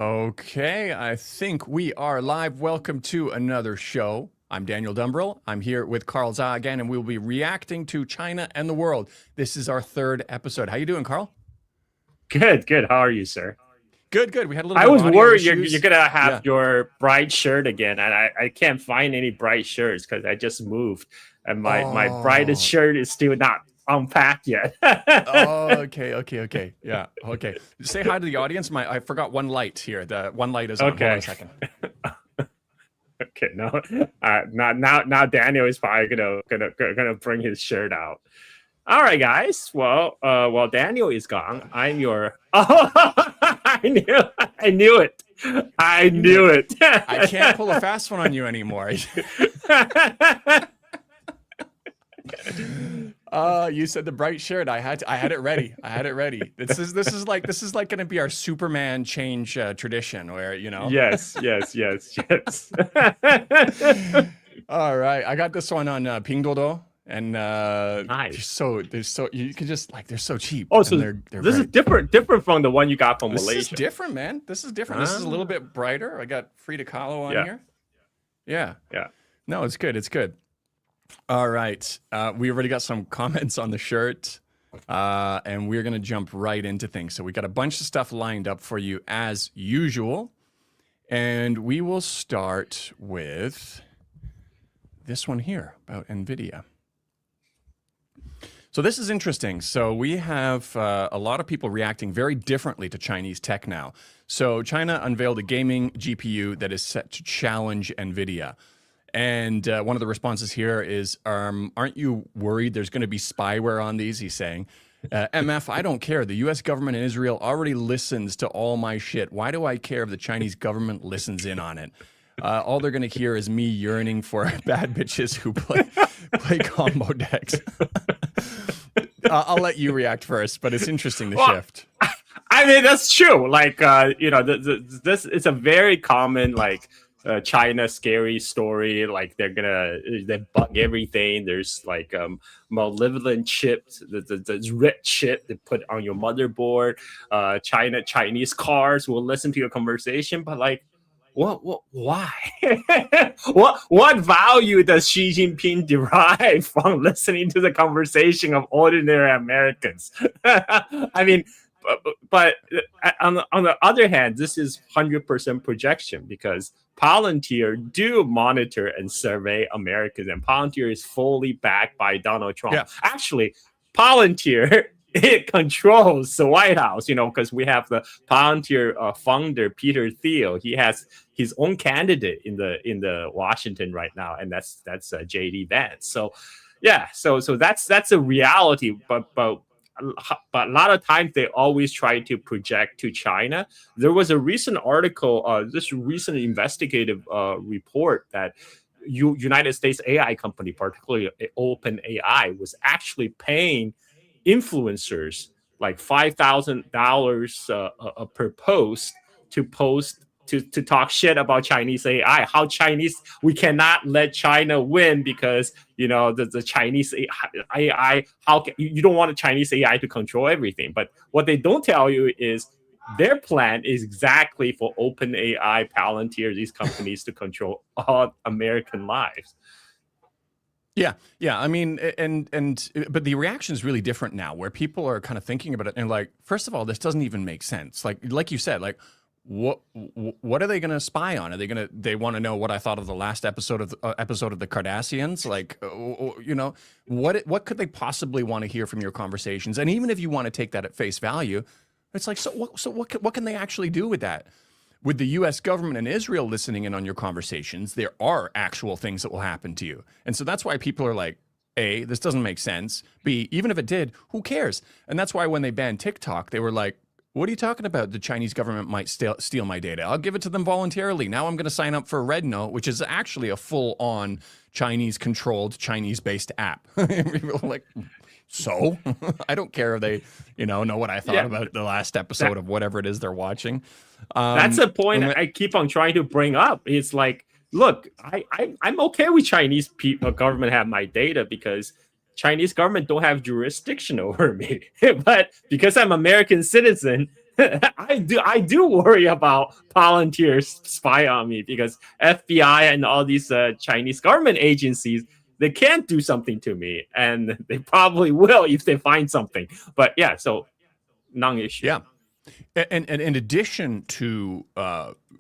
Okay, I think we are live. Welcome to another show. I'm Daniel Dumbrill. I'm here with Carl Zha again, and we'll be reacting to China and the world. This is our third episode. How you doing, Carl? Good, good. How are you, sir? Good, good. We had a little I bit of was audio worried you're issues. gonna have Yeah. your bright shirt again, and I can't find any bright shirts because I just moved, and my brightest Oh. shirt is still not unpacked yet. Oh, okay. Yeah, okay. Say hi to the audience. I forgot one light here. The one light is on. Hold on a Okay. second. Okay, no, now Daniel is probably gonna bring his shirt out. All right, guys. Well, while Daniel is gone, I'm your. Oh, I knew it. I You knew knew it. it. I can't pull a fast one on you anymore. You said the bright shirt. I had it ready. I had it ready. This is like going to be our Superman change tradition, where Yes. All right, I got this one on Pinduoduo, and Nice. they're so you can just they're so cheap. Oh, and so they're this is very, different from the one you got from this is Malaysia. different, man. This is different. This is a little bit brighter. I got Frida Kahlo on here. Yeah. Yeah. No, it's good. It's good. All right. We already got some comments on the shirt, and we're going to jump right into things. So we got a bunch of stuff lined up for you as usual. And we will start with this one here about NVIDIA. So this is interesting. So we have a lot of people reacting very differently to Chinese tech now. So China unveiled a gaming GPU that is set to challenge NVIDIA. And one of the responses here is, aren't you worried there's going to be spyware on these? He's saying, MF, I don't care. The U.S. government in Israel already listens to all my shit. Why do I care if the Chinese government listens in on it? All they're going to hear is me yearning for bad bitches who play combo decks. I'll let you react first, but it's interesting, the shift. I mean, that's true. Like, this is a very common, China scary story. Like, they bug everything. There's malevolent chips, the red chip they put on your motherboard. Chinese cars will listen to your conversation, but why? what value does Xi Jinping derive from listening to the conversation of ordinary Americans? I mean, but on the other hand, this is 100% projection, because Palantir do monitor and survey Americans, and Palantir is fully backed by Donald Trump. Yeah. Actually, Palantir it controls the White House, because we have the Palantir founder Peter Thiel. He has his own candidate in the Washington right now, and that's JD Vance. So yeah, so that's a reality, but a lot of times they always try to project to China. There was a recent article, this recent investigative report that United States AI company, particularly OpenAI, was actually paying influencers like $5,000 per post to talk shit about Chinese AI. How Chinese, we cannot let China win because the Chinese AI. You don't want a Chinese AI to control everything? But what they don't tell you is their plan is exactly for OpenAI, Palantir, these companies to control all American lives. Yeah. I mean, but the reaction is really different now, where people are kind of thinking about it and first of all, this doesn't even make sense. Like you said, what are they going to spy on? Are they want to know what I thought of the last episode of the Kardashians? What could they possibly want to hear from your conversations? And even if you want to take that at face value, it's what can they actually do with that? With the U.S. government and Israel listening in on your conversations, there are actual things that will happen to you. And so that's why people are like, A, this doesn't make sense. B, even if it did, who cares? And that's why when they banned TikTok, they were like, what are you talking about? The Chinese government might steal my data. I'll give it to them voluntarily. Now I'm going to sign up for Red Note, which is actually a full-on Chinese-controlled, Chinese-based app. So I don't care if they, know what I thought about the last episode of whatever it is they're watching. That's a point I keep on trying to bring up. It's like, look, I'm okay with Chinese government have my data because Chinese government don't have jurisdiction over me. But because I'm American citizen, I do worry about volunteers spy on me because FBI and all these Chinese government agencies, they can't do something to me, and they probably will if they find something. But yeah, so non-issue. Yeah. And in addition to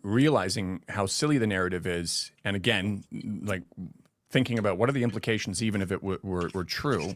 realizing how silly the narrative is, and again, like thinking about what are the implications, even if it were true,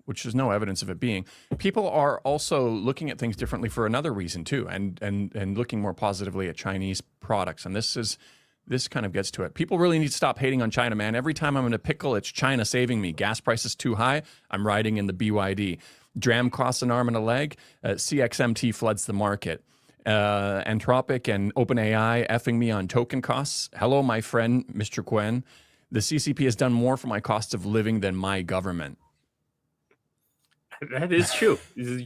which there's no evidence of it being, people are also looking at things differently for another reason too, and looking more positively at Chinese products. And this kind of gets to it. People really need to stop hating on China, man. Every time I'm in a pickle, it's China saving me. Gas prices too high, I'm riding in the BYD. Dram costs an arm and a leg, CXMT floods the market. Anthropic and OpenAI effing me on token costs. Hello, my friend, Mr. Quen. The CCP has done more for my cost of living than my government. That is true.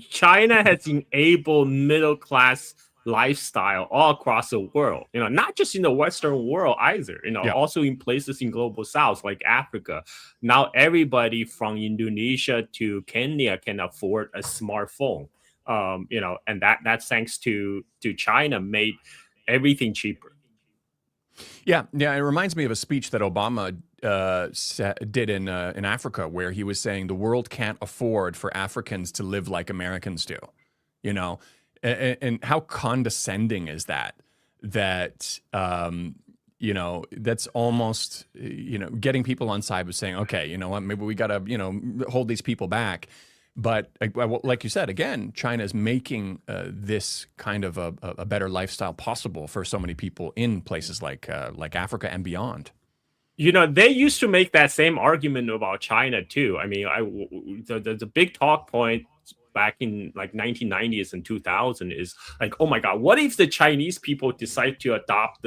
China has enabled middle class lifestyle all across the world. Not just in the Western world either. Also in places in global South like Africa. Now everybody from Indonesia to Kenya can afford a smartphone. And that's thanks to China made everything cheaper. Yeah. It reminds me of a speech that Obama did in Africa, where he was saying the world can't afford for Africans to live like Americans do, and how condescending is that? That's almost, getting people on side with saying, okay, you know what, maybe we got to, hold these people back. But like you said, again, China is making this kind of a better lifestyle possible for so many people in places like Africa and beyond. They used to make that same argument about China too. I mean, the big talk point back in like 1990s and 2000 is like, oh my God, what if the Chinese people decide to adopt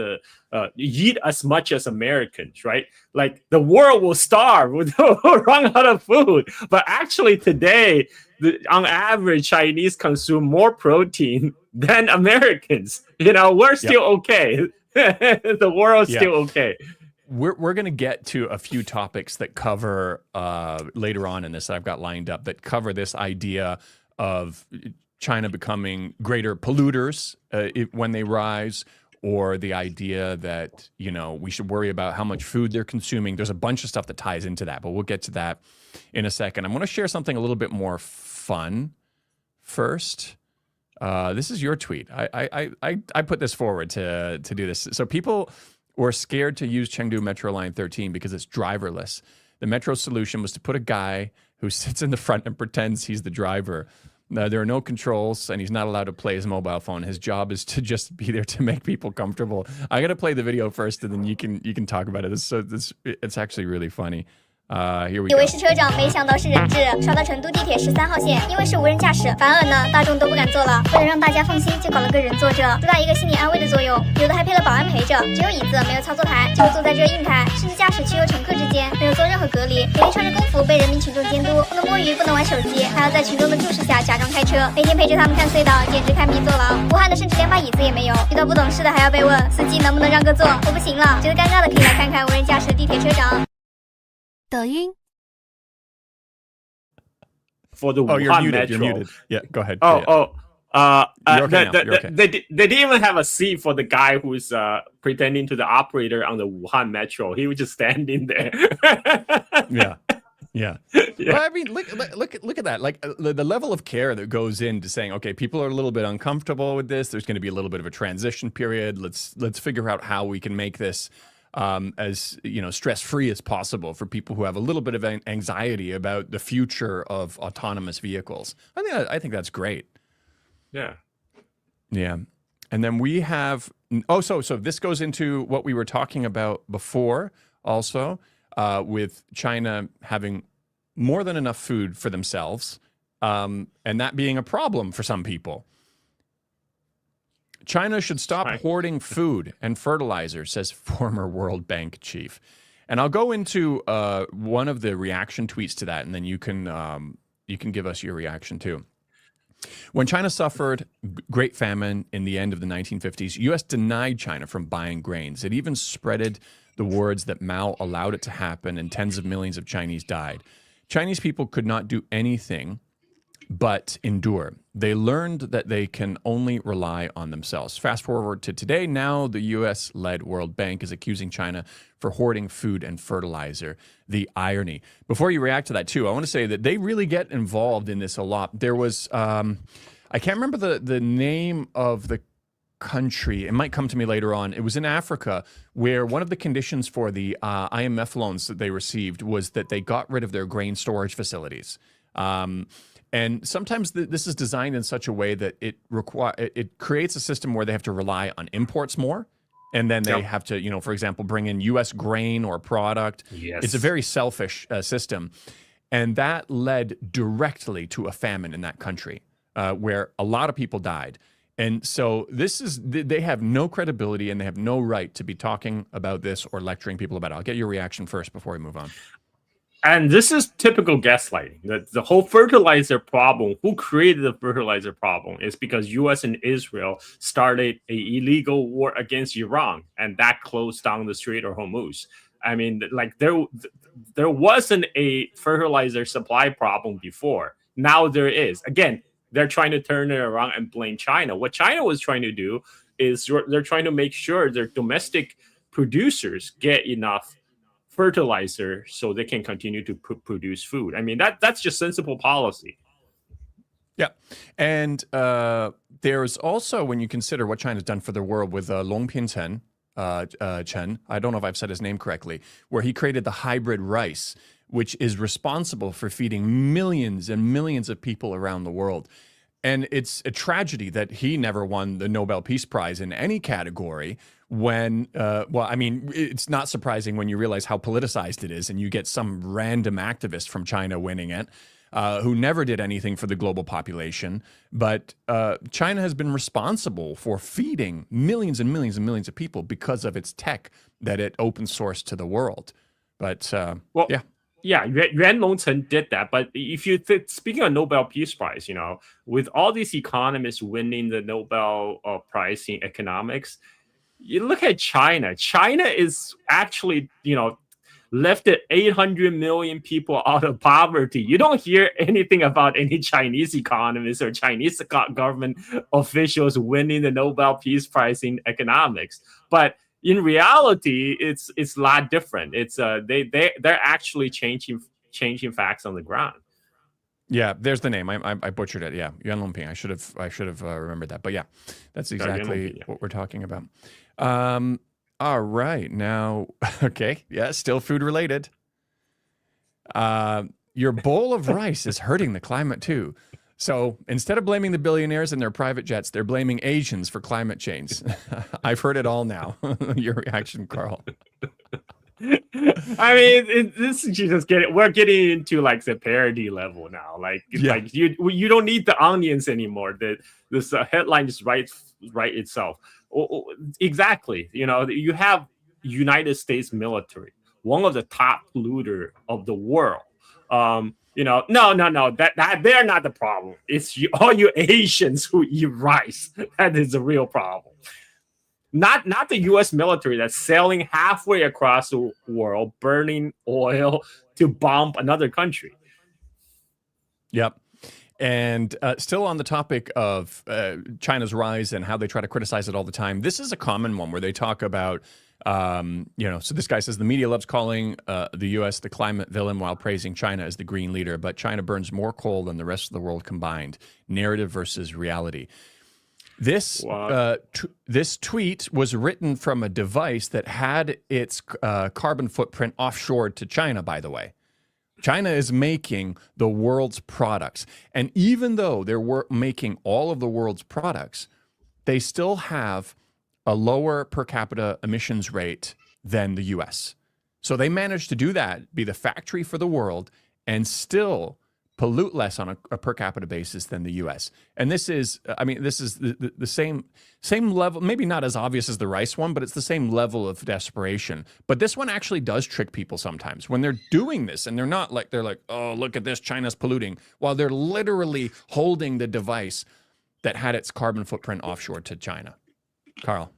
eat as much as Americans, right? Like the world will starve, will run out of food. But actually today, on average, Chinese consume more protein than Americans. We're still okay. The world's still okay. We're going to get to a few topics that cover later on in this that I've got lined up that cover this idea of China becoming greater polluters when they rise, or the idea that, we should worry about how much food they're consuming. There's a bunch of stuff that ties into that, but we'll get to that in a second. I'm going to share something a little bit more fun first. This is your tweet. I put this forward to do this. So people were scared to use Chengdu Metro Line 13 because it's driverless. The Metro solution was to put a guy who sits in the front and pretends he's the driver. There are no controls, and he's not allowed to play his mobile phone. His job is to just be there to make people comfortable. I'm gonna play the video first, and then you can talk about it. It's actually really funny. Here we go. 以为是车长，没想到是人质。刷到成都地铁13号线，因为是无人驾驶，反而呢，大众都不敢坐了。为了让大家放心，就搞了个人坐着，主打一个心理安慰的作用。有的还配了保安陪着，只有椅子没有操作台，就坐在这硬台，甚至驾驶区和乘客之间没有做任何隔离，每天穿着工服被人民群众监督，不能摸鱼，不能玩手机，还要在群众的注视下假装开车，每天陪着他们看隧道，简直看迷坐牢。武汉的甚至连把椅子也没有，遇到不懂事的还要被问司机能不能让个座。我不行了，觉得尴尬的可以来看看无人驾驶地铁车长。抖音。For the Wuhan Wuhan Metro. Metro. You're muted. Yeah, go ahead. You're okay You're okay. They didn't even have a seat for the guy who's pretending to the operator on the Wuhan Metro. He was just standing there. Yeah. Well, I mean, look at that. Like the level of care that goes into saying, okay, people are a little bit uncomfortable with this. There's going to be a little bit of a transition period. Let's figure out how we can make this as stress-free as possible for people who have a little bit of anxiety about the future of autonomous vehicles. I think that's great. Yeah. And then we have so this goes into what we were talking about before also, with China having more than enough food for themselves, and that being a problem for some people. China should stop hoarding food and fertilizer, says former World Bank chief. And I'll go into one of the reaction tweets to that, and then you can give us your reaction too. When China suffered Great Famine in the end of the 1950s, U.S. denied China from buying grains. It even spreaded the words that Mao allowed it to happen, and tens of millions of Chinese died. Chinese people could not do anything but endure. They learned that they can only rely on themselves. Fast forward to today. Now the U.S.-led World Bank is accusing China for hoarding food and fertilizer. The irony. Before you react to that, too, I want to say that they really get involved in this a lot. There was, I can't remember the name of the country. It might come to me later on. It was in Africa where one of the conditions for the IMF loans that they received was that they got rid of their grain storage facilities. And sometimes this is designed in such a way that it creates a system where they have to rely on imports more. And then they have to, for example, bring in U.S. grain or product. Yes. It's a very selfish system. And that led directly to a famine in that country where a lot of people died. And so they have no credibility and they have no right to be talking about this or lecturing people about it. I'll get your reaction first before we move on. And this is typical gaslighting. The whole fertilizer problem, who created the fertilizer problem is because U.S. and Israel started an illegal war against Iran, and that closed down the Strait of Hormuz. I mean, like there wasn't a fertilizer supply problem before. Now there is. Again, they're trying to turn it around and blame China. What China was trying to do is they're trying to make sure their domestic producers get enough fertilizer so they can continue to produce food. I mean, that's just sensible policy. Yeah. And there's also, when you consider what China's done for the world with Longpin Chen, I don't know if I've said his name correctly, where he created the hybrid rice, which is responsible for feeding millions and millions of people around the world. And it's a tragedy that he never won the Nobel Peace Prize in any category when, it's not surprising when you realize how politicized it is and you get some random activist from China winning it who never did anything for the global population. But China has been responsible for feeding millions and millions and millions of people because of its tech that it open sourced to the world. But yeah. Yeah, Yuan Longchen did that. But if you speaking of Nobel Peace Prize, with all these economists winning the Nobel Prize in economics, you look at China. China is actually, lifted 800 million people out of poverty. You don't hear anything about any Chinese economists or Chinese government officials winning the Nobel Peace Prize in economics. But in reality, it's a lot different. It's they're actually changing facts on the ground. Yeah, there's the name. I butchered it. Yeah, Yuan Longping. I should have remembered that. But yeah, that's exactly what we're talking about. All right, now, okay, yeah, still food related. Your bowl of rice is hurting the climate too. So instead of blaming the billionaires and their private jets, they're blaming Asians for climate change. I've heard it all now. Your reaction, Carl? I mean, this is just we're getting into like the parody level now. Like you don't need the onions anymore. This headline just writes itself. Exactly. You have United States military, one of the top polluter of the world. No, that they're not the problem. It's all you Asians who eat rice. That is the real problem. Not the U.S. military that's sailing halfway across the world, burning oil to bomb another country. Yep. And still on the topic of China's rise and how they try to criticize it all the time, this is a common one where they talk about, so this guy says the media loves calling the U.S. the climate villain while praising China as the green leader, but China burns more coal than the rest of the world combined. Narrative versus reality. This this tweet was written from a device that had its carbon footprint offshored to China, by the way. China is making the world's products. And even though they're making all of the world's products, they still have a lower per capita emissions rate than the U.S. So they managed to do that, be the factory for the world, and still pollute less on a per capita basis than the U.S. And this is the same level, maybe not as obvious as the rice one, but it's the same level of desperation. But this one actually does trick people sometimes when they're doing this, and they're like, oh, look at this, China's polluting, while they're literally holding the device that had its carbon footprint offshore to China. Carl.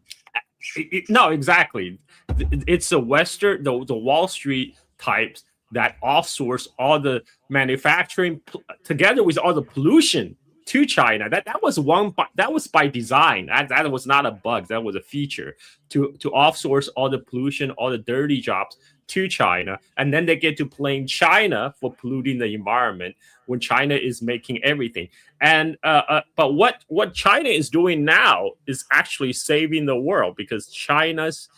No, exactly. It's the Wall Street types that offsource all the manufacturing together with all the pollution to China. That was that was by design. That was not a bug. That was a feature to offsource all the pollution, all the dirty jobs to China, and then they get to blame China for polluting the environment when China is making everything. And but what China is doing now is actually saving the world, because China's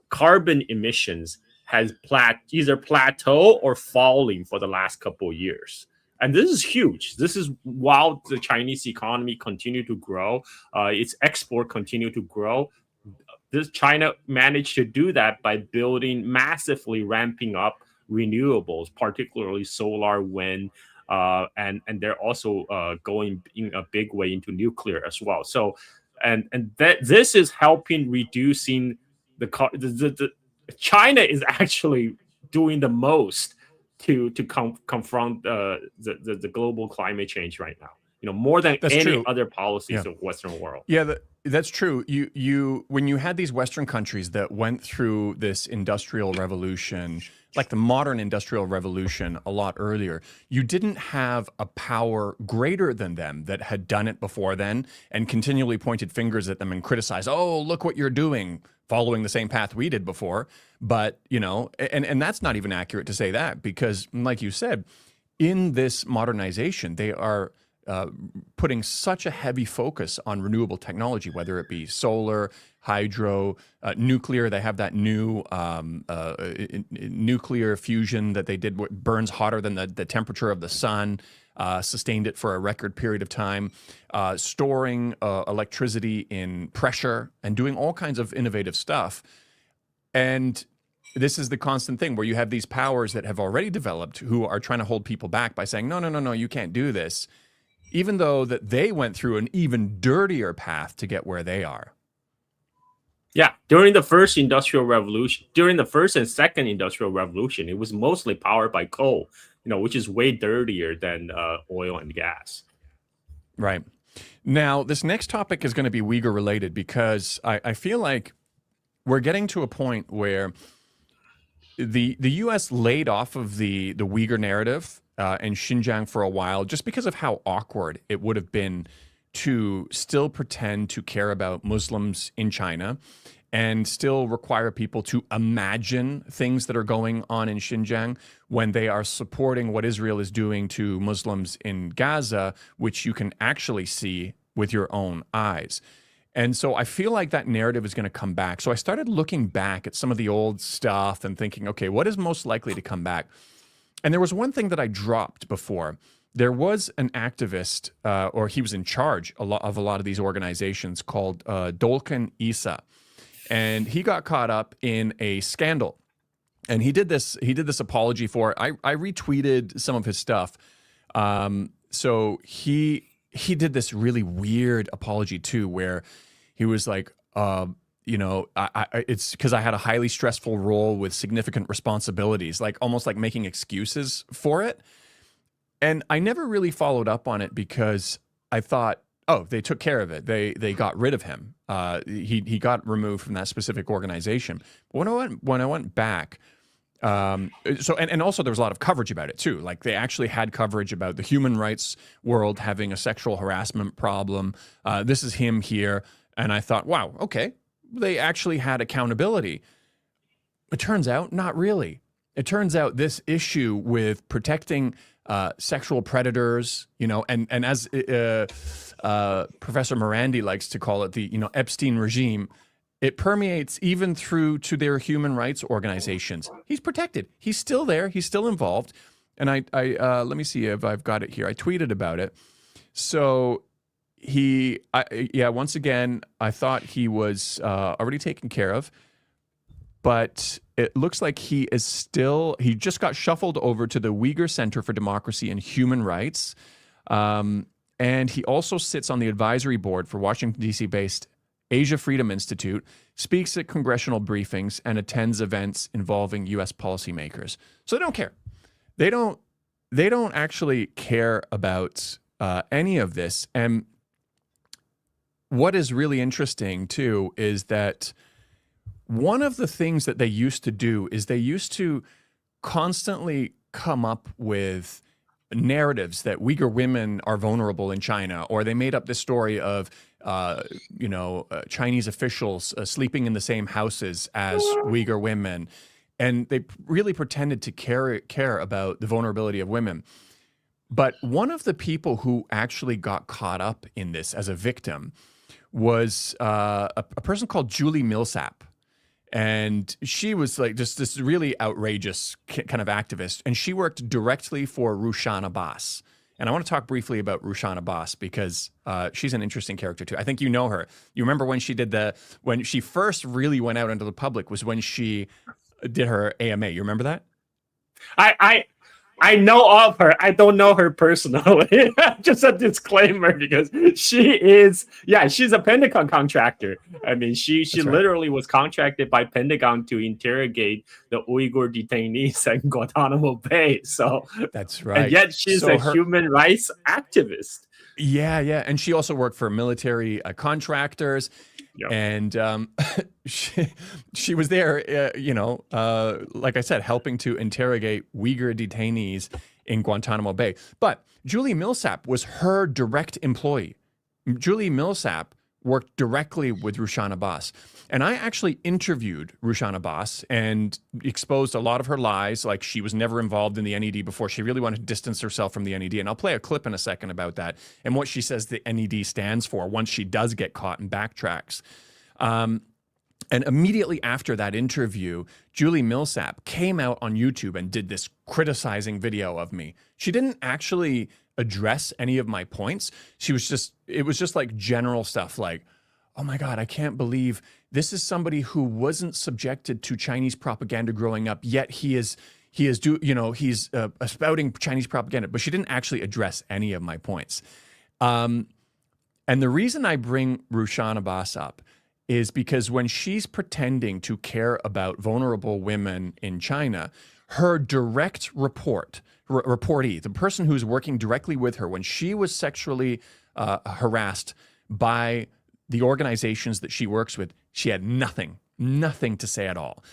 carbon emissions has either plateau or falling for the last couple of years. And this is huge. This is while the Chinese economy continue to grow, its export continue to grow. This China managed to do that by massively ramping up renewables, particularly solar, wind, and they're also going in a big way into nuclear as well. So, and that this is helping reducing the China is actually doing the most to confront the global climate change right now. More than any other policies of Western world. Yeah, that's true. You when you had these Western countries that went through this industrial revolution, like the modern industrial revolution, a lot earlier, you didn't have a power greater than them that had done it before then and continually pointed fingers at them and criticized, oh, look what you're doing, following the same path we did before. But, and that's not even accurate to say that, because like you said, in this modernization, they are putting such a heavy focus on renewable technology, whether it be solar, hydro, nuclear. They have that new nuclear fusion that they did, what burns hotter than the temperature of the sun, sustained it for a record period of time, storing electricity in pressure and doing all kinds of innovative stuff. And this is the constant thing where you have these powers that have already developed who are trying to hold people back by saying, no, you can't do this, even though that they went through an even dirtier path to get where they are. Yeah, during the first industrial revolution, during the first and second industrial revolution, it was mostly powered by coal, which is way dirtier than oil and gas. Right. Now, this next topic is going to be Uyghur related, because I feel like we're getting to a point where the U.S. laid off of the Uyghur narrative in Xinjiang for a while, just because of how awkward it would have been to still pretend to care about Muslims in China and still require people to imagine things that are going on in Xinjiang when they are supporting what Israel is doing to Muslims in Gaza, which you can actually see with your own eyes. And so I feel like that narrative is going to come back. So I started looking back at some of the old stuff and thinking, okay, what is most likely to come back? And there was one thing that I dropped before. There was an activist, or he was in charge of a lot of these organizations, called Dolkan Issa. And he got caught up in a scandal. And he did this apology for it. I retweeted some of his stuff. So he did this really weird apology too, where he was like, it's because I had a highly stressful role with significant responsibilities, like almost like making excuses for it. And I never really followed up on it because I thought, oh, they took care of it. They got rid of him. He got removed from that specific organization. But when I went back, and also there was a lot of coverage about it too. Like they actually had coverage about the human rights world having a sexual harassment problem. This is him here. And I thought, wow, okay, they actually had accountability. It turns out, not really. It turns out this issue with protecting sexual predators, and as Professor Morandi likes to call it, the Epstein regime, it permeates even through to their human rights organizations. He's protected. He's still there. He's still involved. And I let me see if I've got it here. I tweeted about it. So once again, I thought he was already taken care of, but it looks like he just got shuffled over to the Uyghur Center for Democracy and Human Rights. And he also sits on the advisory board for Washington, D.C. based Asia Freedom Institute, speaks at congressional briefings, and attends events involving U.S. policymakers. So they don't care. They don't actually care about any of this. And what is really interesting, too, is that one of the things that they used to do is they used to constantly come up with narratives that Uyghur women are vulnerable in China, or they made up this story of Chinese officials sleeping in the same houses as Uyghur women, and they really pretended to care about the vulnerability of women. But one of the people who actually got caught up in this as a victim was a person called Julie Millsap. And she was like just this really outrageous kind of activist. And she worked directly for Rushan Abbas. And I want to talk briefly about Rushan Abbas because she's an interesting character too. I think you know her. You remember when when she first really went out into the public was when she did her AMA. You remember that? I know of her. I don't know her personally. Just a disclaimer because she's a Pentagon contractor. I mean, she literally was contracted by Pentagon to interrogate the Uyghur detainees in Guantanamo Bay. So that's right. And yet she's a human rights activist. Yeah. And she also worked for military contractors. Yep. And she was there, like I said, helping to interrogate Uyghur detainees in Guantanamo Bay. But Julie Millsap was her direct employee. Julie Millsap worked directly with Rushan Abbas. And I actually interviewed Rushan Abbas and exposed a lot of her lies, like she was never involved in the NED before. She really wanted to distance herself from the NED. And I'll play a clip in a second about that and what she says the NED stands for once she does get caught and backtracks. And immediately after that interview, Julie Millsap came out on YouTube and did this criticizing video of me. She didn't actually address any of my points. It was just like general stuff like, oh my God, I can't believe this is somebody who wasn't subjected to Chinese propaganda growing up, yet he's spouting Chinese propaganda, but she didn't actually address any of my points. And the reason I bring Rushan Abbas up is because when she's pretending to care about vulnerable women in China, her direct reportee, the person who's working directly with her, when she was sexually harassed by the organizations that she works with, she had nothing to say at all.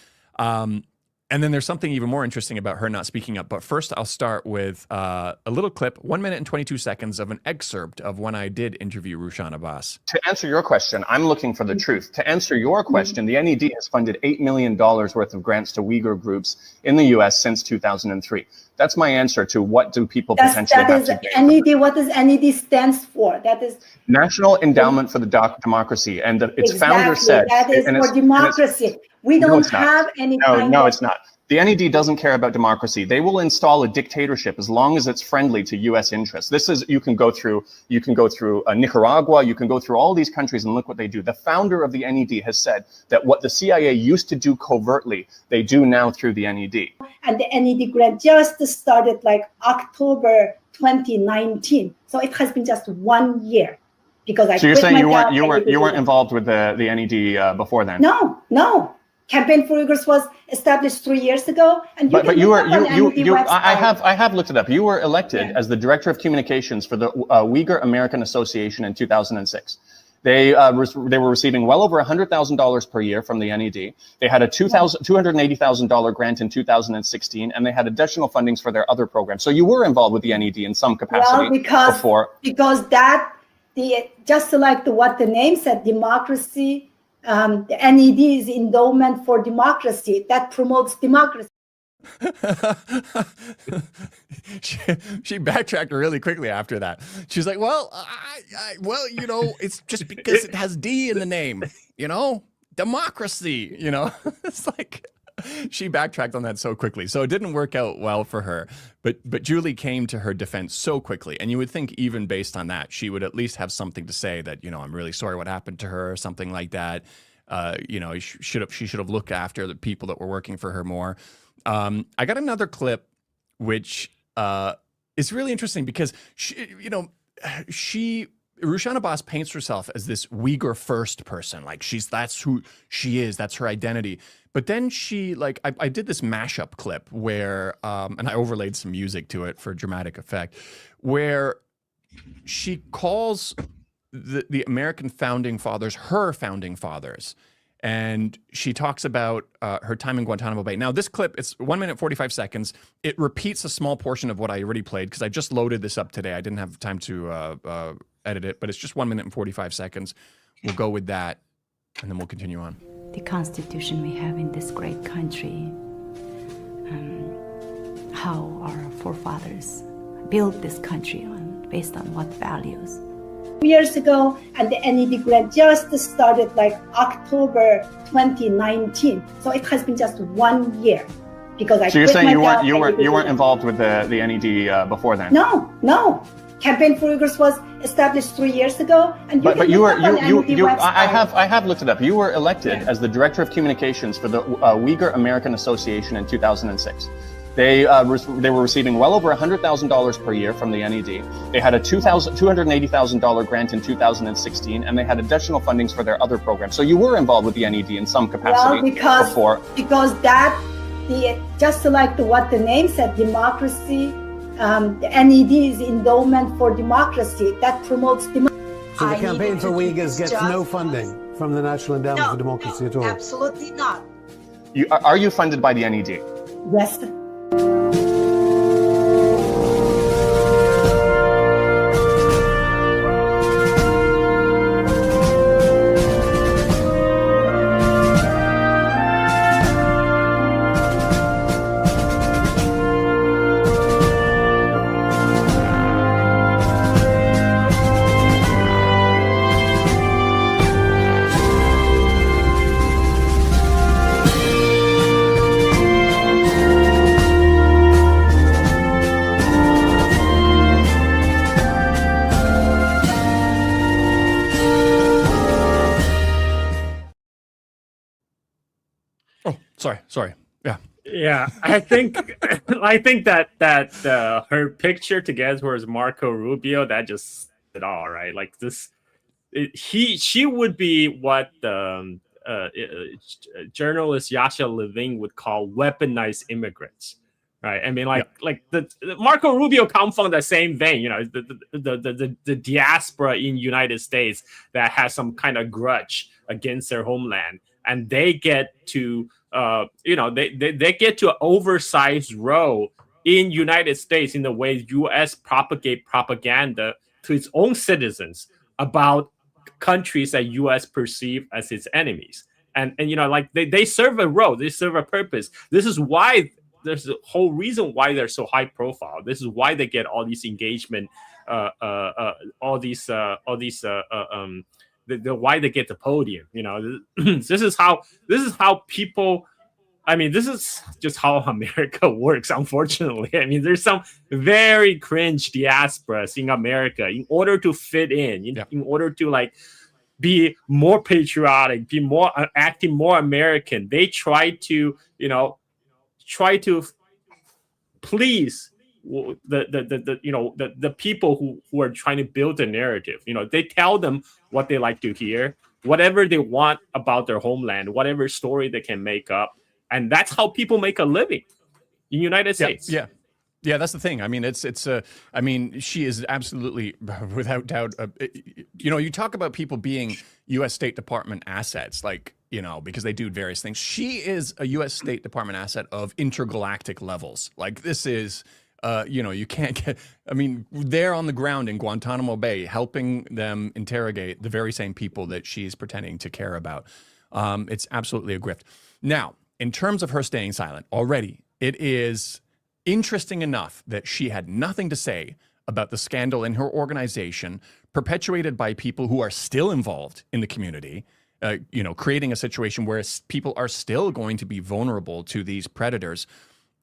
And then there's something even more interesting about her not speaking up. But first, I'll start with a little clip, 1 minute and 22 seconds of an excerpt of when I did interview Rushan Abbas. To answer your question, I'm looking for the truth. To answer your question, the NED has funded $8 million worth of grants to Uyghur groups in the U.S. since 2003. That's my answer to what do people potentially have to gain. NED, what does NED stands for? That is National Endowment for the Democracy, and its founder said that is for democracy. We don't have any. No, it's not. The NED doesn't care about democracy. They will install a dictatorship as long as it's friendly to U.S. interests. This is you can go through Nicaragua, you can go through all these countries and look what they do. The founder of the NED has said that what the CIA used to do covertly, they do now through the NED. And the NED grant just started like October 2019, so it has been just 1 year. Because so you're saying you weren't involved with the NED before then? No. Campaign for Uyghurs was established 3 years ago, and I have looked it up. You were elected as the director of communications for the Uyghur American Association in 2006. They were receiving well over $100,000 per year from the NED. They had a $280,000 grant in 2016, and they had additional fundings for their other programs. So you were involved with the NED in some capacity before. Because just like what the name said, democracy. The NED is endowment for democracy that promotes democracy. She backtracked really quickly after that. She's like, well, it's just because it has D in the name, democracy, it's like she backtracked on that so quickly. So it didn't work out well for her. But Julie came to her defense so quickly. And you would think even based on that, she would at least have something to say that, I'm really sorry what happened to her or something like that. She should have looked after the people that were working for her more. I got another clip, which is really interesting because Rushan Abbas paints herself as this Uyghur first person. Like that's who she is. That's her identity. But then I did this mashup clip where, and I overlaid some music to it for dramatic effect, where she calls the American founding fathers her founding fathers. and she talks about her time in Guantanamo Bay. Now, this clip, it's 1 minute 45 seconds. It repeats a small portion of what I already played because I just loaded this up today. I didn't have time to edit it, but it's just 1 minute and 45 seconds. We'll go with that, and then we'll continue on. The constitution we have in this great country, how our forefathers built this country on, based on what values. Years ago, and the NED grant just started like October 2019. So it has been just 1 year because I. So you're quit saying my you job weren't involved with the NED before then? No. Campaign for Uyghurs was established 3 years ago, and but you were I have looked it up. You were elected as the director of communications for the Uyghur American Association in 2006. They were receiving well over $100,000 per year from the NED. They had a $280,000 grant in 2016, and they had additional fundings for their other programs. So you were involved with the NED in some capacity before. Because just like what the name said, democracy. The NED is endowment for democracy that promotes democracy. So the Campaign for Uyghurs gets no funding from the National Endowment for Democracy at all? Absolutely not. Are you funded by the NED? Yes. Sorry. Yeah, I think that her picture together with Marco Rubio, that just said it all, right? Like this, she would be what journalist Yasha Levine would call weaponized immigrants, right? I mean, like the Marco Rubio come from the same vein, you know, the diaspora in United States that has some kind of grudge against their homeland, and they get to they get to an oversized role in United States in the way U.S. propagate propaganda to its own citizens about countries that U.S. perceive as its enemies. And like they serve a role, they serve a purpose. This is why there's a whole reason why they're so high profile. This is why they get all these engagement, why they get the podium. You know, this is how people. I mean, this is just how America works. Unfortunately, I mean, there's some very cringe diasporas in America. In order to fit in order to like be more patriotic, be more acting more American, they try to please the people who are trying to build the narrative. You know, they tell them what they like to hear, whatever they want about their homeland, whatever story they can make up, and that's how people make a living in the United States. Yeah, that's the thing. I mean, I mean, she is absolutely, without doubt. You talk about people being U.S. State Department assets, like, because they do various things. She is a U.S. State Department asset of intergalactic levels. Like, this is, you can't get. I mean, they're on the ground in Guantanamo Bay, helping them interrogate the very same people that she's pretending to care about. It's absolutely a grift. Now, in terms of her staying silent, already it is interesting enough that she had nothing to say about the scandal in her organization, perpetuated by people who are still involved in the community, creating a situation where people are still going to be vulnerable to these predators.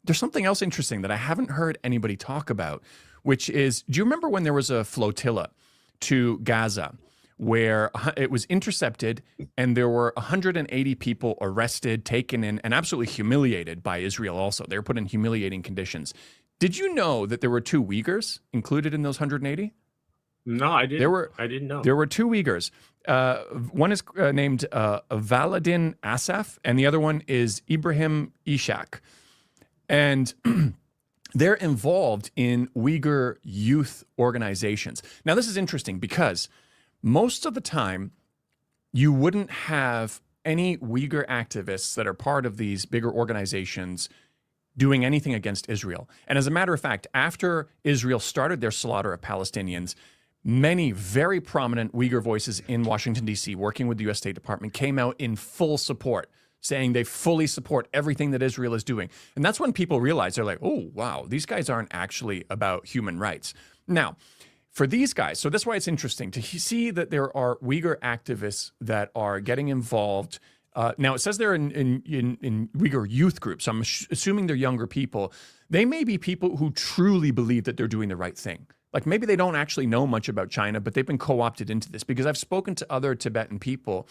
There's something else interesting that I haven't heard anybody talk about, which is, do you remember when there was a flotilla to Gaza where it was intercepted and there were 180 people arrested, taken in, and absolutely humiliated by Israel also? They were put in humiliating conditions. Did you know that there were 2 Uyghurs included in those 180? No, I didn't. I didn't know. There were 2 Uyghurs. One is named Valadin Asaf, and the other one is Ibrahim Ishak. And they're involved in Uyghur youth organizations. Now, this is interesting because most of the time, you wouldn't have any Uyghur activists that are part of these bigger organizations doing anything against Israel. And as a matter of fact, after Israel started their slaughter of Palestinians, many very prominent Uyghur voices in Washington, D.C., working with the U.S. State Department, came out in full support, saying they fully support everything that Israel is doing. And that's when people realize, they're like, oh, wow, these guys aren't actually about human rights. Now, for these guys, so that's why it's interesting to see that there are Uyghur activists that are getting involved. Now, it says they're in Uyghur youth groups. So I'm assuming they're younger people. They may be people who truly believe that they're doing the right thing. Like maybe they don't actually know much about China, but they've been co-opted into this, because I've spoken to other Tibetan people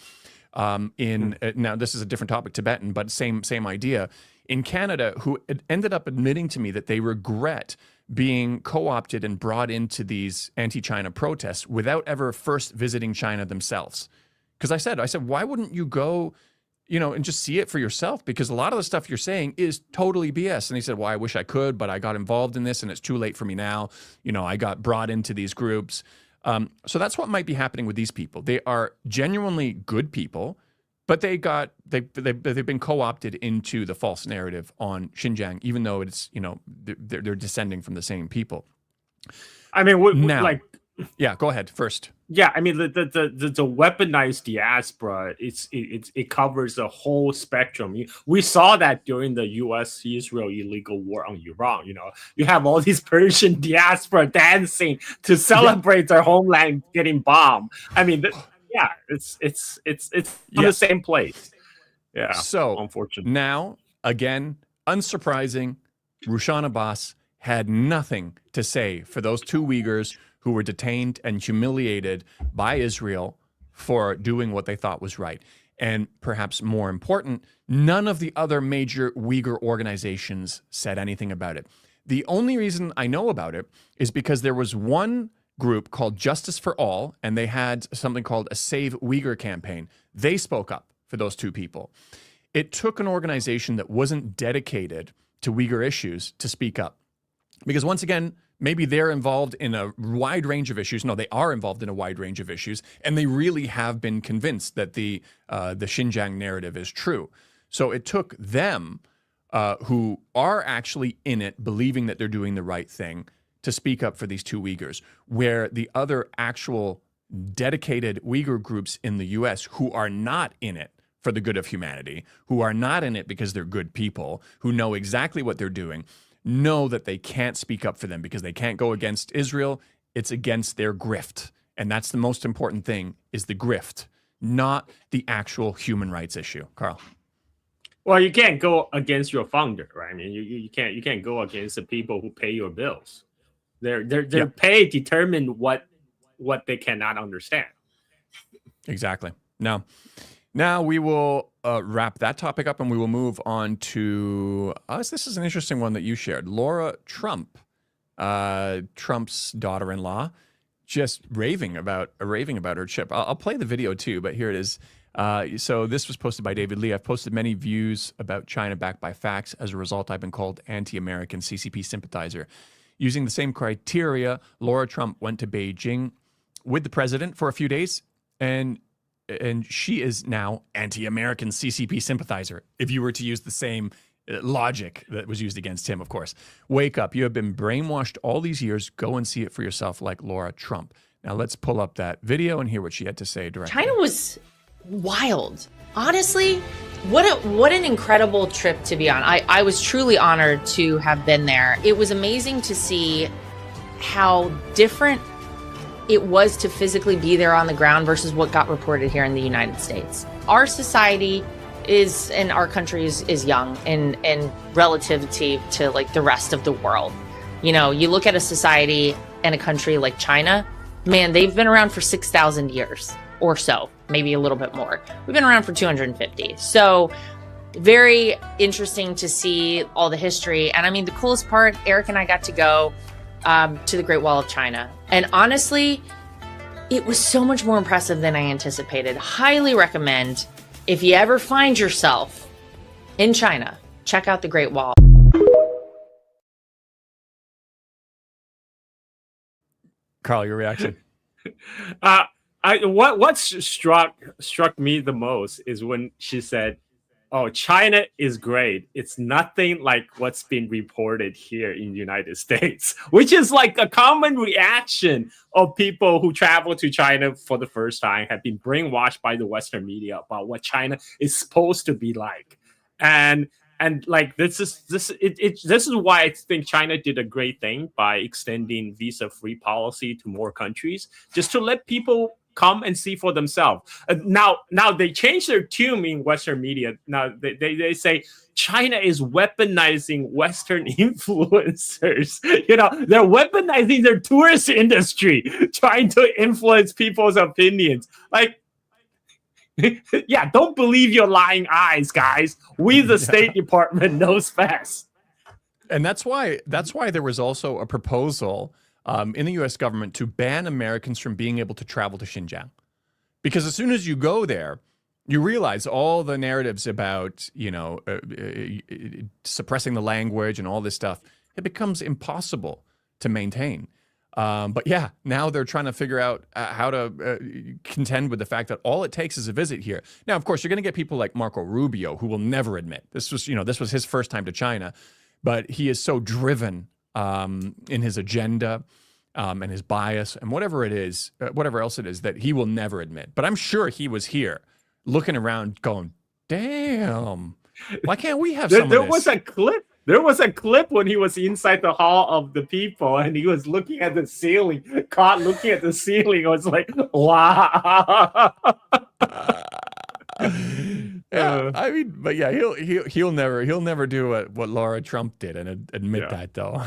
now this is a different topic, Tibetan, but same idea, in Canada, who ended up admitting to me that they regret being co-opted and brought into these anti-China protests without ever first visiting China themselves. Because I said, why wouldn't you go, and just see it for yourself? Because a lot of the stuff you're saying is totally BS. And he said, well, I wish I could, but I got involved in this and it's too late for me now. I got brought into these groups. So that's what might be happening with these people. They are genuinely good people, but they've been co-opted into the false narrative on Xinjiang, even though it's, they're descending from the same people. I mean, yeah, go ahead first. Yeah, I mean the weaponized diaspora, it covers the whole spectrum. We saw that during the U.S.-Israel illegal war on Iran. You have all these Persian diaspora dancing to celebrate their homeland getting bombed. I mean, it's on the same place. Yeah. So unfortunately, now again, unsurprising, Rushan Abbas had nothing to say for those two Uyghurs who were detained and humiliated by Israel for doing what they thought was right. And perhaps more important, none of the other major Uyghur organizations said anything about it. The only reason I know about it is because there was one group called Justice for All, and they had something called a Save Uyghur campaign. They spoke up for those two people. It took an organization that wasn't dedicated to Uyghur issues to speak up. Because once again, maybe they're involved in a wide range of issues. No, they are involved in a wide range of issues, and they really have been convinced that the Xinjiang narrative is true. So it took them, who are actually in it, believing that they're doing the right thing, to speak up for these two Uyghurs, where the other actual dedicated Uyghur groups in the U.S. who are not in it for the good of humanity, who are not in it because they're good people, who know exactly what they're doing, know that they can't speak up for them because they can't go against Israel. It's against their grift. And that's the most important thing, is the grift, not the actual human rights issue. Carl. Well, you can't go against your founder, right? I mean, you can't go against the people who pay your bills. Their pay determine what they cannot understand. Exactly. Now we will wrap that topic up, and we will move on to us. This is an interesting one that you shared. Laura Trump, Trump's daughter-in-law, just raving about her chip. I'll play the video too, but here it is. So this was posted by David Lee. I've posted many views about China backed by facts. As a result, I've been called anti-American CCP sympathizer. Using the same criteria, Laura Trump went to Beijing with the president for a few days, and she is now anti-American CCP sympathizer, if you were to use the same logic that was used against him, of course. Wake up. You have been brainwashed all these years. Go and see it for yourself, like Laura Trump. Now let's pull up that video and hear what she had to say directly. China was wild. Honestly, what an incredible trip to be on. I was truly honored to have been there. It was amazing to see how different it was to physically be there on the ground versus what got reported here in the United States. Our society is, and our country is young and relativity to like the rest of the world. You look at a society and a country like China, man, they've been around for 6,000 years or so, maybe a little bit more. We've been around for 250. So very interesting to see all the history. And I mean, the coolest part, Eric and I got to go to the Great Wall of China. And honestly, it was so much more impressive than I anticipated. Highly recommend, if you ever find yourself in China, check out the Great Wall. Carl, your reaction? what struck me the most is when she said, "Oh, China is great. It's nothing like what's been reported here in the United States," which is like a common reaction of people who travel to China for the first time, have been brainwashed by the Western media about what China is supposed to be like. And like this is why I think China did a great thing by extending visa-free policy to more countries, just to let people come and see for themselves. Now they changed their tune in Western media. Now they say China is weaponizing Western influencers. They're weaponizing their tourist industry, trying to influence people's opinions. Like, yeah, don't believe your lying eyes, guys. We, the State Department, knows best. And that's why there was also a proposal in the U.S. government to ban Americans from being able to travel to Xinjiang, because as soon as you go there, you realize all the narratives about suppressing the language and all this stuff. It becomes impossible to maintain. But yeah, now they're trying to figure out how to contend with the fact that all it takes is a visit here. Now, of course, you're going to get people like Marco Rubio, who will never admit this was his first time to China, but he is so driven in his agenda and his bias and whatever else it is, that he will never admit. But I'm sure he was here looking around going, damn, why can't we have some of this? There was a clip when he was inside the Hall of the People and he was looking at the ceiling, caught looking at the ceiling. I was like, wow. Yeah, I mean, but yeah, he'll never do what Laura Trump did and admit that though.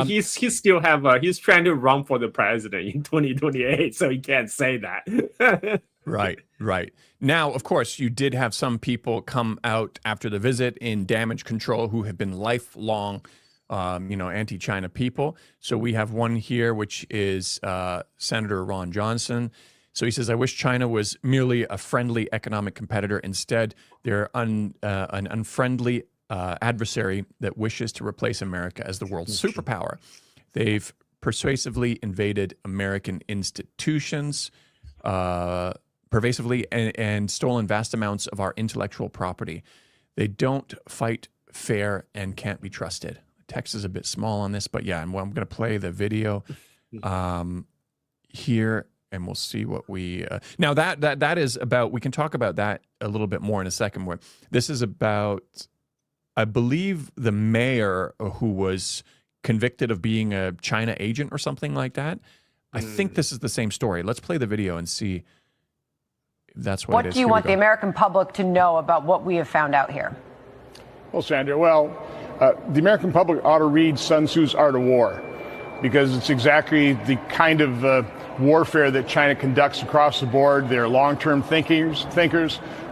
He still have he's trying to run for the president in 2028, so he can't say that. Right. Now, of course, you did have some people come out after the visit in damage control who have been lifelong, anti-China people. So we have one here, which is Senator Ron Johnson. So he says, I wish China was merely a friendly economic competitor. Instead, they're an unfriendly adversary that wishes to replace America as the world's superpower. They've persuasively invaded American institutions, pervasively, and stolen vast amounts of our intellectual property. They don't fight fair and can't be trusted. The text is a bit small on this, but yeah, I'm going to play the video here. And we'll see what we now that is about. We can talk about that a little bit more in a second. Where this is about, I believe, the mayor who was convicted of being a China agent or something like that. I think this is the same story. Let's play the video and see if that's what it is. What do you want the American public to know about what we have found out here? Well, Sandra, the American public ought to read Sun Tzu's Art of War, because it's exactly the kind of warfare that China conducts across the board. They're long-term thinkers.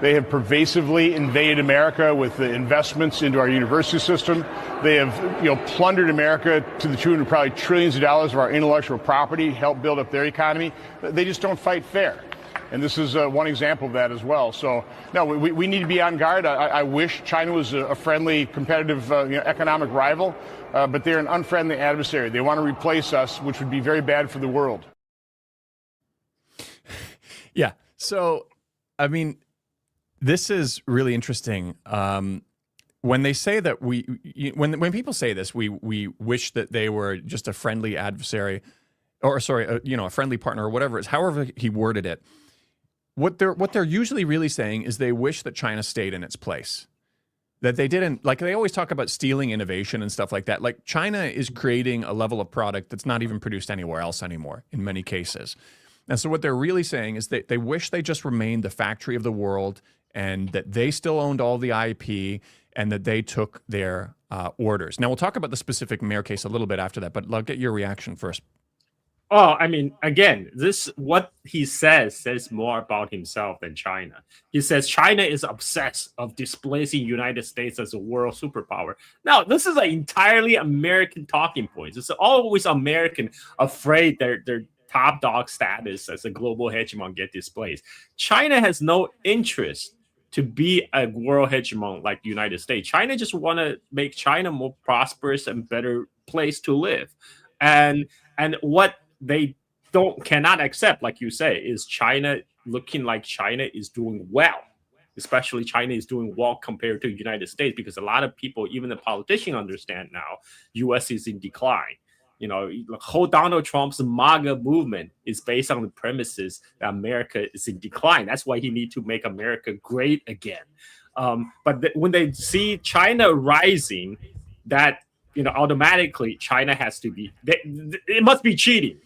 They have pervasively invaded America with the investments into our university system. They have, plundered America to the tune of probably trillions of dollars of our intellectual property, helped build up their economy. They just don't fight fair. And this is one example of that as well. So, no, we need to be on guard. I wish China was a friendly, competitive economic rival, but they're an unfriendly adversary. They want to replace us, which would be very bad for the world. Yeah. So, I mean, this is really interesting. When they say that when people say this, we wish that they were just a friendly adversary, or a friendly partner, or whatever it is, however he worded it. What they're usually really saying is they wish that China stayed in its place. That they didn't, like, they always talk about stealing innovation and stuff like that. Like, China is creating a level of product that's not even produced anywhere else anymore in many cases. And so what they're really saying is that they wish they just remained the factory of the world, and that they still owned all the IP, and that they took their orders. Now, we'll talk about the specific mayor case a little bit after that, but I'll get your reaction first. Oh, I mean, again, what he says more about himself than China. He says China is obsessed of displacing United States as a world superpower. Now, this is an entirely American talking point. It's always American afraid their top dog status as a global hegemon get displaced. China has no interest to be a world hegemon like the United States. China just want to make China more prosperous and better place to live. And what they cannot accept, like you say, is China looking like China is doing well, especially China is doing well compared to the United States, because a lot of people, even the politicians, understand now U.S. is in decline. You know, the whole Donald Trump's MAGA movement is based on the premises that America is in decline. That's why he needs to make America great again. But when they see China rising, that, you know, automatically China has to be, it must be cheating.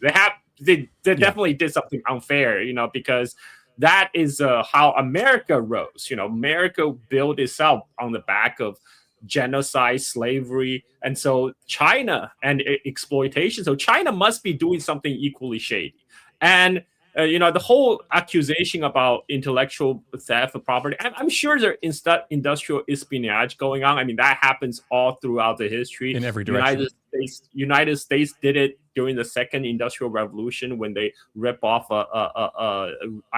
They definitely did something unfair, you know, because that is how America rose. You know, America built itself on the back of genocide, slavery, and so China and exploitation. So China must be doing something equally shady. And you know, the whole accusation about intellectual theft of property, I'm sure there's industrial espionage going on. I mean, that happens all throughout the history. In every direction. United States did it during the second industrial revolution when they rip off a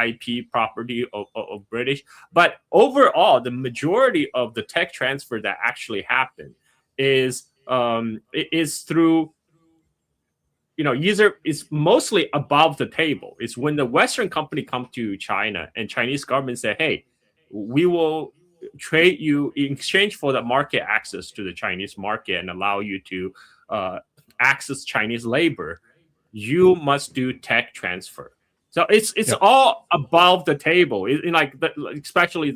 IP property of British. But overall, the majority of the tech transfer that actually happened is through, you know, it's mostly above the table. It's when the Western company come to China and Chinese government say, hey, we will trade you in exchange for the market access to the Chinese market and allow you to access Chinese labor. You must do tech transfer. So it's all above the table. Especially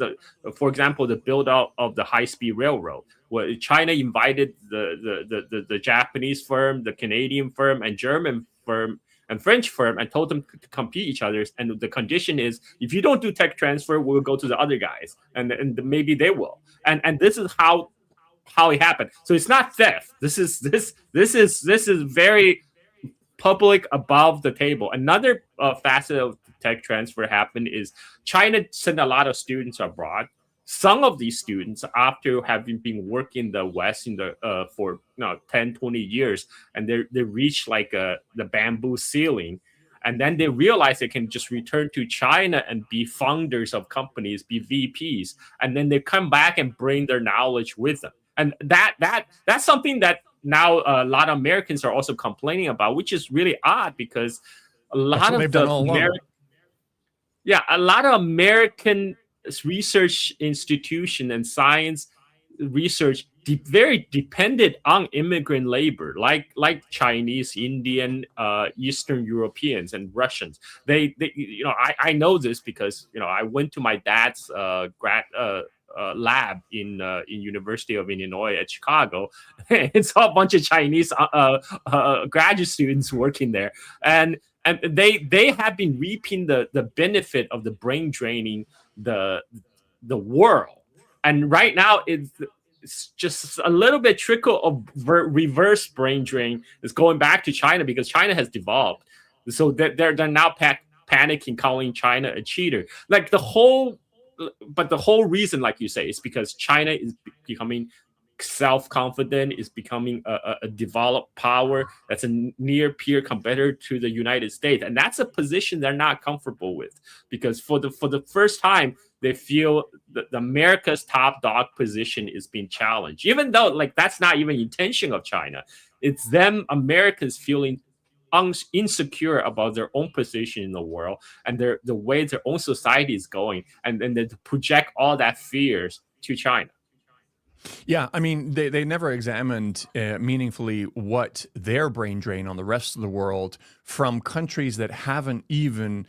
for example, the build out of the high-speed railroad, where China invited the Japanese firm, the Canadian firm, and German firm and French firm, and told them to compete each other. And the condition is, if you don't do tech transfer, we'll go to the other guys, and maybe they will. And this is how it happened. So it's not theft. This is very public, above the table. Another facet of tech transfer happened is China sent a lot of students abroad. Some of these students, after having been working in the West for 10, 20 years, and they reach like the bamboo ceiling, and then they realize they can just return to China and be founders of companies, be VPs, and then they come back and bring their knowledge with them. And that's something that now a lot of Americans are also complaining about, which is really odd, because a lot of American research institution and science research very dependent on immigrant labor, like Chinese, Indian, Eastern Europeans, and Russians. They you know, I know this because, you know, I went to my dad's lab in University of Illinois at Chicago and saw a bunch of Chinese graduate students working there, and they have been reaping the benefit of the brain draining the world. And right now it's just a little bit trickle of reverse brain drain is going back to China, because China has devolved. So they're now panicking, calling China a cheater. Like the whole reason, like you say, is because China is becoming self-confident, is becoming a developed power that's a near peer competitor to the United States, and that's a position they're not comfortable with, because for the first time they feel that America's top dog position is being challenged, even though like that's not even intention of China. It's them Americans feeling insecure about their own position in the world and the way their own society is going, and then to project all that fears to China. Yeah, I mean, they never examined meaningfully what their brain drain on the rest of the world from countries that haven't even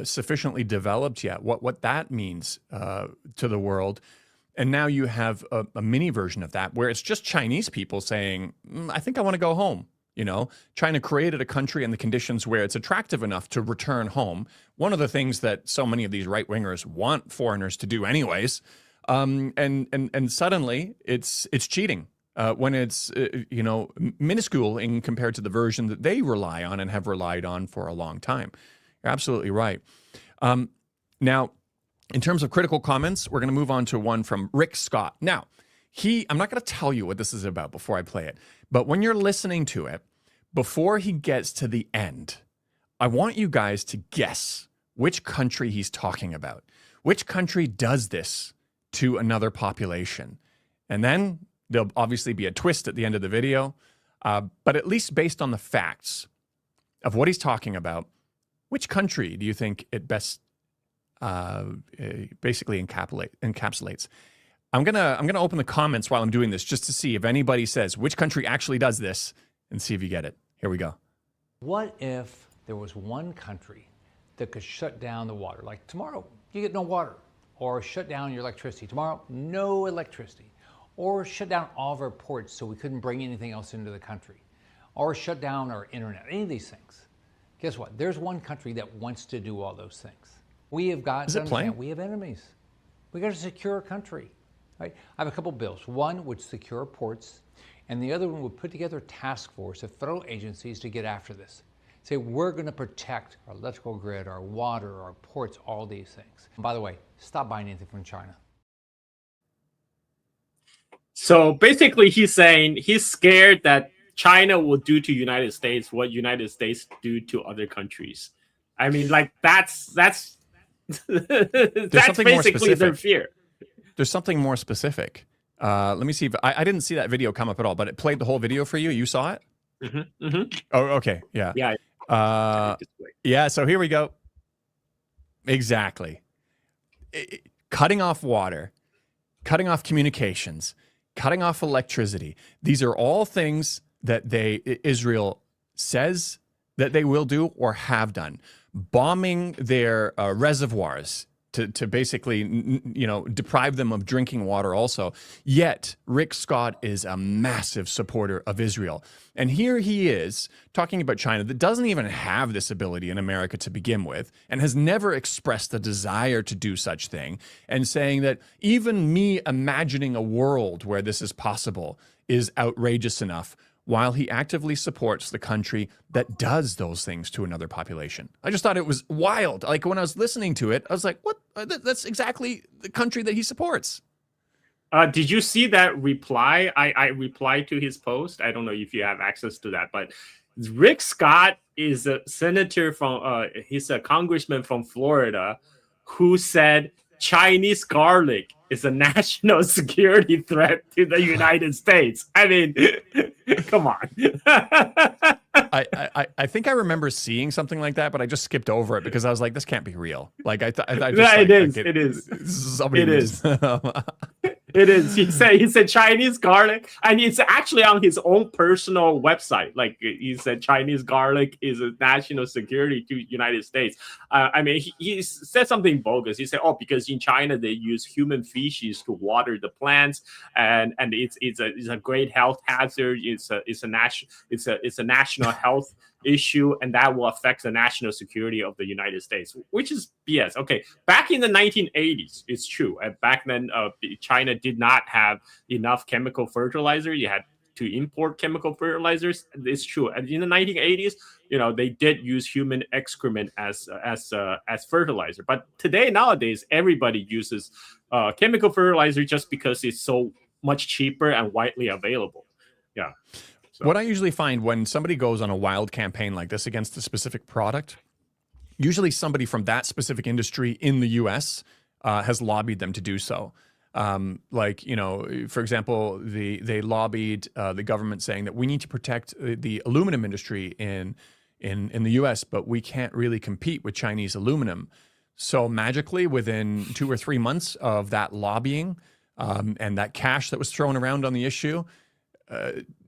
sufficiently developed yet, what that means to the world. And now you have a mini version of that where it's just Chinese people saying, I think I want to go home. You know, China created a country and the conditions where it's attractive enough to return home. One of the things that so many of these right-wingers want foreigners to do anyways. And suddenly it's cheating when it's, you know, minuscule in compared to the version that they rely on and have relied on for a long time. You're absolutely right. Now, in terms of critical comments, we're going to move on to one from Rick Scott. Now, I'm not going to tell you what this is about before I play it, but when you're listening to it, before he gets to the end, I want you guys to guess which country he's talking about. Which country does this to another population? And then there'll obviously be a twist at the end of the video, but at least based on the facts, of what he's talking about, which country do you think it best basically encapsulates? I'm gonna open the comments while I'm doing this just to see if anybody says which country actually does this, and see if you get it. Here we go. What if there was one country that could shut down the water? Like tomorrow, you get no water, or shut down your electricity. Tomorrow, no electricity, or shut down all of our ports so we couldn't bring anything else into the country, or shut down our internet, any of these things. Guess what? There's one country that wants to do all those things. We have got to understand we have enemies. We got to secure our country. Right? I have a couple bills. One would secure ports, and the other one would put together a task force of federal agencies to get after this. Say, we're going to protect our electrical grid, our water, our ports, all these things. And by the way, stop buying anything from China. So basically, he's saying he's scared that China will do to United States what United States do to other countries. I mean, like that's that's basically their fear. There's something more specific. Let me see if I didn't see that video come up at all, but it played the whole video for you. You saw it? Mm-hmm, mm-hmm. Oh, okay. Yeah. Yeah. Yeah. So here we go. Exactly. Cutting off water, cutting off communications, cutting off electricity. These are all things that Israel says that they will do or have done. Bombing their reservoirs to basically, deprive them of drinking water also. Yet, Rick Scott is a massive supporter of Israel. And here he is talking about China that doesn't even have this ability in America to begin with and has never expressed the desire to do such thing, and saying that even me imagining a world where this is possible is outrageous enough, while he actively supports the country that does those things to another population. I just thought it was wild. Like, when I was listening to it, I was like, what? That's exactly the country that he supports. Did you see that reply? I replied to his post. I don't know if you have access to that, but Rick Scott is a senator he's a congressman from Florida who said Chinese garlic is a national security threat to the United States. I mean, come on. I think I remember seeing something like that, but I just skipped over it because I was like, this can't be real. Like, I just, it is. It is. He said Chinese garlic, and it's actually on his own personal website. Like, he said Chinese garlic is a national security to United States. I mean, he said something bogus. He said, because in China they use human feces to water the plants, and it's a great health hazard. It's a national health issue, and that will affect the national security of the United States, which is BS. Okay, back in the 1980s, it's true. And back then, China did not have enough chemical fertilizer. You had to import chemical fertilizers. It's true. And in the 1980s, they did use human excrement as fertilizer. But nowadays, everybody uses chemical fertilizer just because it's so much cheaper and widely available. Yeah. So. What I usually find when somebody goes on a wild campaign like this against a specific product, usually somebody from that specific industry in the U.S. Has lobbied them to do so. For example, they lobbied the government saying that we need to protect the aluminum industry in the U.S., but we can't really compete with Chinese aluminum. So magically, within 2 or 3 months of that lobbying and that cash that was thrown around on the issue,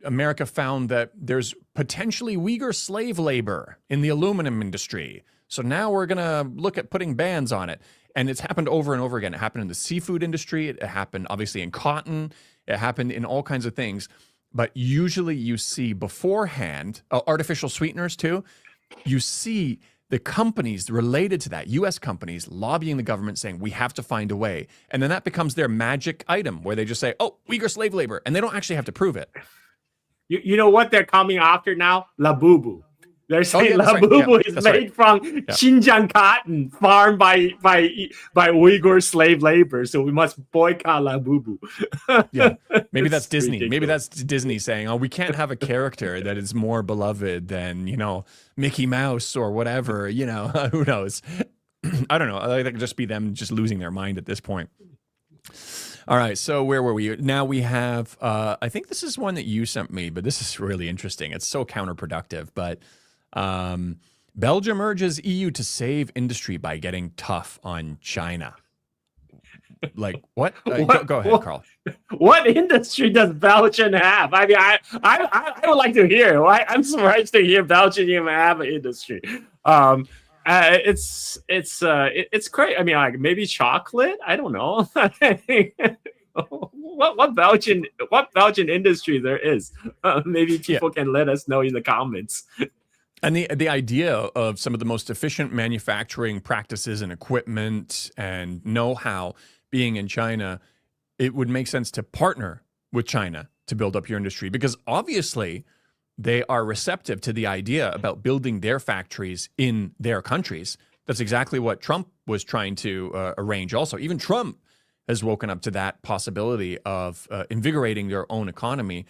America found that there's potentially Uyghur slave labor in the aluminum industry. So now we're going to look at putting bans on it. And it's happened over and over again. It happened in the seafood industry. It happened, obviously, in cotton. It happened in all kinds of things. But usually you see beforehand, artificial sweeteners too, you see the companies related to that, U.S. companies, lobbying the government saying, we have to find a way. And then that becomes their magic item where they just say, Uyghur slave labor. And they don't actually have to prove it. You know what they're coming after now? Labubu. They're saying Labubu is made from Xinjiang cotton farmed by Uyghur slave labor. So we must boycott Labubu. Yeah, maybe that's Disney. Ridiculous. Maybe that's Disney saying, we can't have a character that is more beloved than, Mickey Mouse or whatever, who knows? I don't know. I think it could just be them just losing their mind at this point. All right, so where were we? Now we have, I think this is one that you sent me, but this is really interesting. It's so counterproductive, but Belgium urges EU to save industry by getting tough on China. Like what? Go ahead, Carl. What industry does Belgium have? I mean, I would like to hear. I'm surprised to hear Belgium even have an industry. It's great. I mean, like maybe chocolate. I don't know. what Belgian industry there is? Maybe people can let us know in the comments. And the idea of some of the most efficient manufacturing practices and equipment and know-how being in China, it would make sense to partner with China to build up your industry, because obviously they are receptive to the idea about building their factories in their countries. That's exactly what Trump was trying to arrange also. Even Trump has woken up to that possibility of invigorating their own economy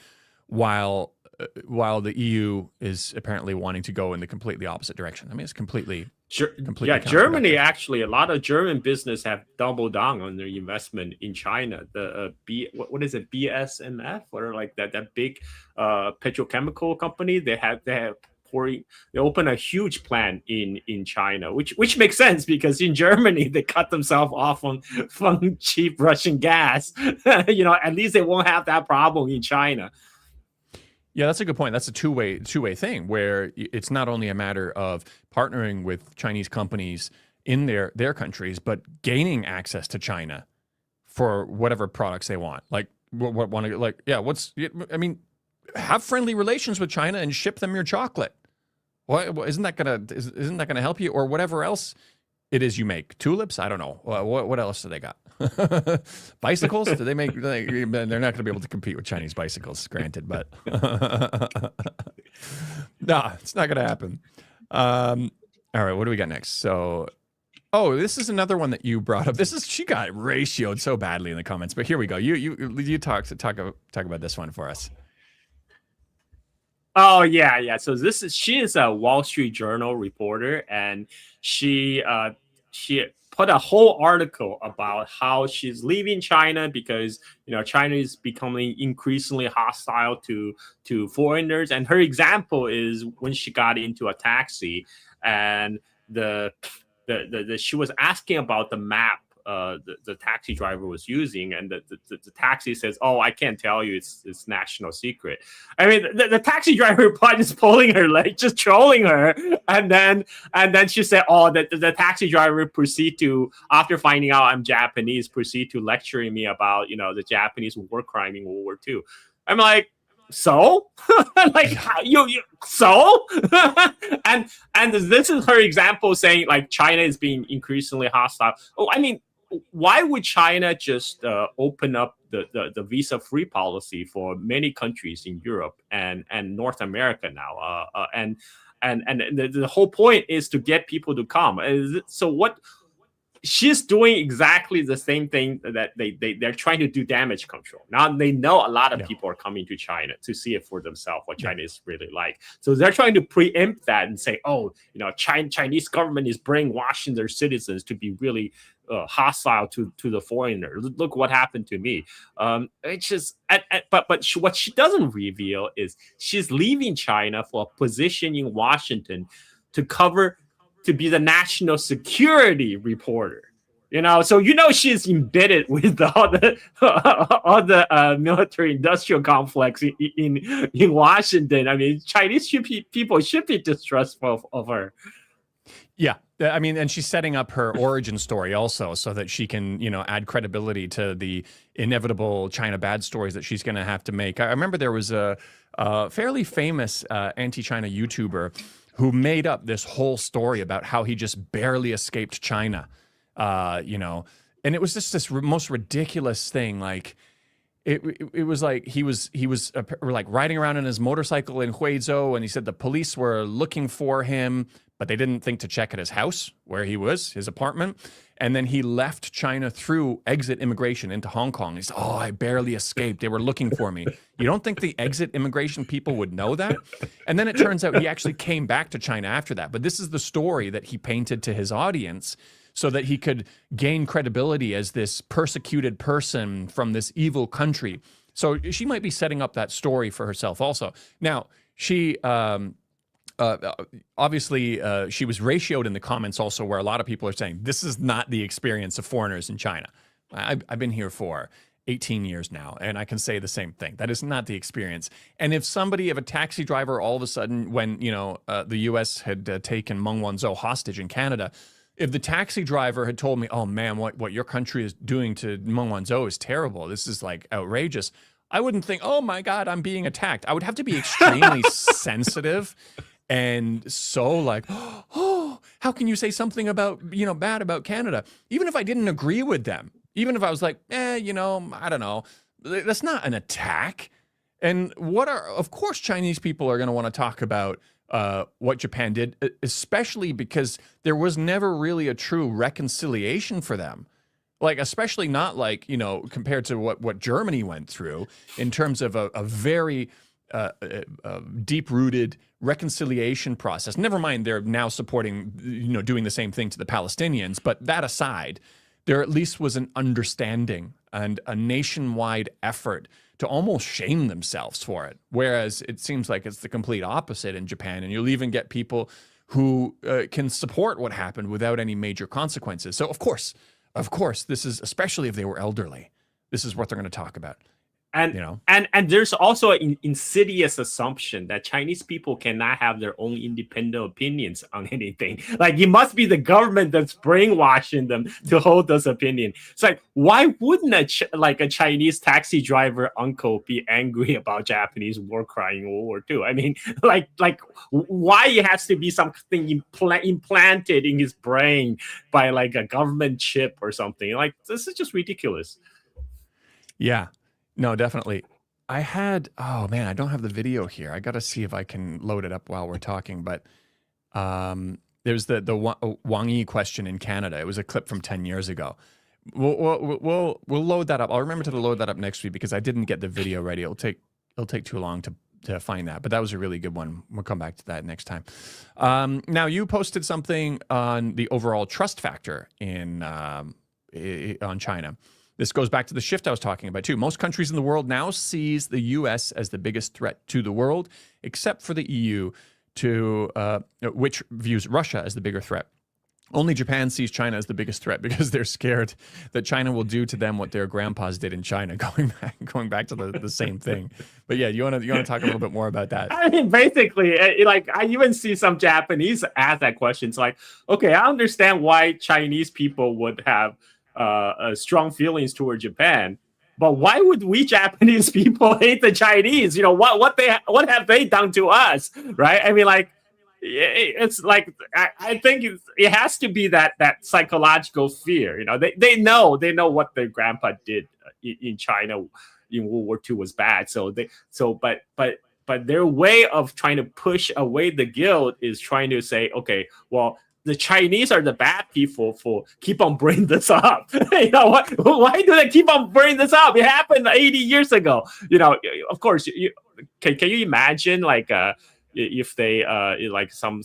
while the EU is apparently wanting to go in the completely opposite direction. I mean, it's completely Germany, actually, a lot of German business have doubled down on their investment in China. The what is it, BSMF, or like that big petrochemical company? They open a huge plant in China, which makes sense, because in Germany they cut themselves off from cheap Russian gas. At least they won't have that problem in China. Yeah, that's a good point. That's a two-way thing, where it's not only a matter of partnering with Chinese companies in their countries, but gaining access to China for whatever products they want. Like have friendly relations with China and ship them your chocolate. Isn't that gonna help you, or whatever else it is you make? Tulips? I don't know. What else do they got? Bicycles? Do they make? They're not going to be able to compete with Chinese bicycles, granted, but no, it's not going to happen. All right, what do we got next? So, this is another one that you brought up. She got ratioed so badly in the comments, but here we go. You talk about this one for us. Oh yeah. So she is a Wall Street Journal reporter, and she put a whole article about how she's leaving China because China is becoming increasingly hostile to foreigners. And her example is when she got into a taxi, and she was asking about the map the taxi driver was using, and the taxi says, "Oh, I can't tell you, it's national secret." I mean, the taxi driver probably just pulling her leg, just trolling her, and then she said, "Oh," the taxi driver proceed to, after finding out I'm Japanese, proceed to lecturing me about the Japanese war crime in World War II. I'm like, so like so and this is her example, saying like China is being increasingly hostile. I mean, why would China just open up the visa-free policy for many countries in Europe and North America now? And the whole point is to get people to come. So what? She's doing exactly the same thing that they're trying to do, damage control. Now they know a lot of people are coming to China to see it for themselves, what China is really like. So they're trying to preempt that and say, Chinese government is brainwashing their citizens to be really hostile to the foreigner. Look what happened to me. It's just, but what she doesn't reveal is she's leaving China for a position in Washington to be the national security reporter, so she's embedded with all the military industrial complex in Washington. I mean, Chinese people should be distrustful of her. Yeah, I mean, and she's setting up her origin story also, so that she can add credibility to the inevitable China bad stories that she's going to have to make. I remember there was a fairly famous anti-China YouTuber who made up this whole story about how he just barely escaped China, and it was just this most ridiculous thing. Like, it was like he was like riding around in his motorcycle in Huizhou, and he said the police were looking for him, but they didn't think to check at his house where he was, his apartment. And then he left China through exit immigration into Hong Kong. He said, "Oh, I barely escaped. They were looking for me." You don't think the exit immigration people would know that? And then it turns out he actually came back to China after that. But this is the story that he painted to his audience so that he could gain credibility as this persecuted person from this evil country. So she might be setting up that story for herself also. Now, she obviously, she was ratioed in the comments also, where a lot of people are saying this is not the experience of foreigners in China. I've been here for 18 years now, and I can say the same thing. That is not the experience. And if a taxi driver, all of a sudden, when the U.S. had taken Meng Wanzhou hostage in Canada, if the taxi driver had told me, "Oh man, what your country is doing to Meng Wanzhou is terrible. This is like outrageous," I wouldn't think, "Oh my God, I'm being attacked." I would have to be extremely sensitive and so like, "Oh, how can you say something about bad about Canada?" Even if I didn't agree with them. Even if I was like, I don't know, that's not an attack. And of course, Chinese people are going to want to talk about what Japan did, especially because there was never really a true reconciliation for them. Like, especially not like, compared to what Germany went through in terms of a very deep-rooted reconciliation process. Never mind, they're now supporting, doing the same thing to the Palestinians. But that aside, there at least was an understanding and a nationwide effort to almost shame themselves for it. Whereas it seems like it's the complete opposite in Japan. And you'll even get people who can support what happened without any major consequences. So, of course, this is, especially if they were elderly, this is what they're going to talk about. And and there's also an insidious assumption that Chinese people cannot have their own independent opinions on anything. Like, it must be the government that's brainwashing them to hold this opinion. It's like, why wouldn't a Chinese taxi driver uncle be angry about Japanese war crime in World War II? I mean, like why it has to be something implanted in his brain by like a government chip or something? Like, this is just ridiculous. Yeah. No, definitely. I don't have the video here. I got to see if I can load it up while we're talking. But there's the Wang Yi question in Canada. It was a clip from 10 years ago. We'll load that up. I'll remember to load that up next week because I didn't get the video ready. It'll take too long to find that. But that was a really good one. We'll come back to that next time. Now, you posted something on the overall trust factor on China. This goes back to the shift I was talking about, too. Most countries in the world now sees the U.S. as the biggest threat to the world, except for the EU, which views Russia as the bigger threat. Only Japan sees China as the biggest threat because they're scared that China will do to them what their grandpas did in China, going back to the same thing. But yeah, you want to talk a little bit more about that? I mean, basically, I even see some Japanese ask that question. It's like, okay, I understand why Chinese people would have strong feelings toward Japan, but why would we Japanese people hate the Chinese? What have they done to us, right? I mean, like, it's like I think it has to be that psychological fear. They know what their grandpa did in China in World War II was bad. But their way of trying to push away the guilt is trying to say, okay, well, the Chinese are the bad people for keep on bringing this up. What? Why do they keep on bringing this up? It happened 80 years ago. Of course, can you imagine if they like some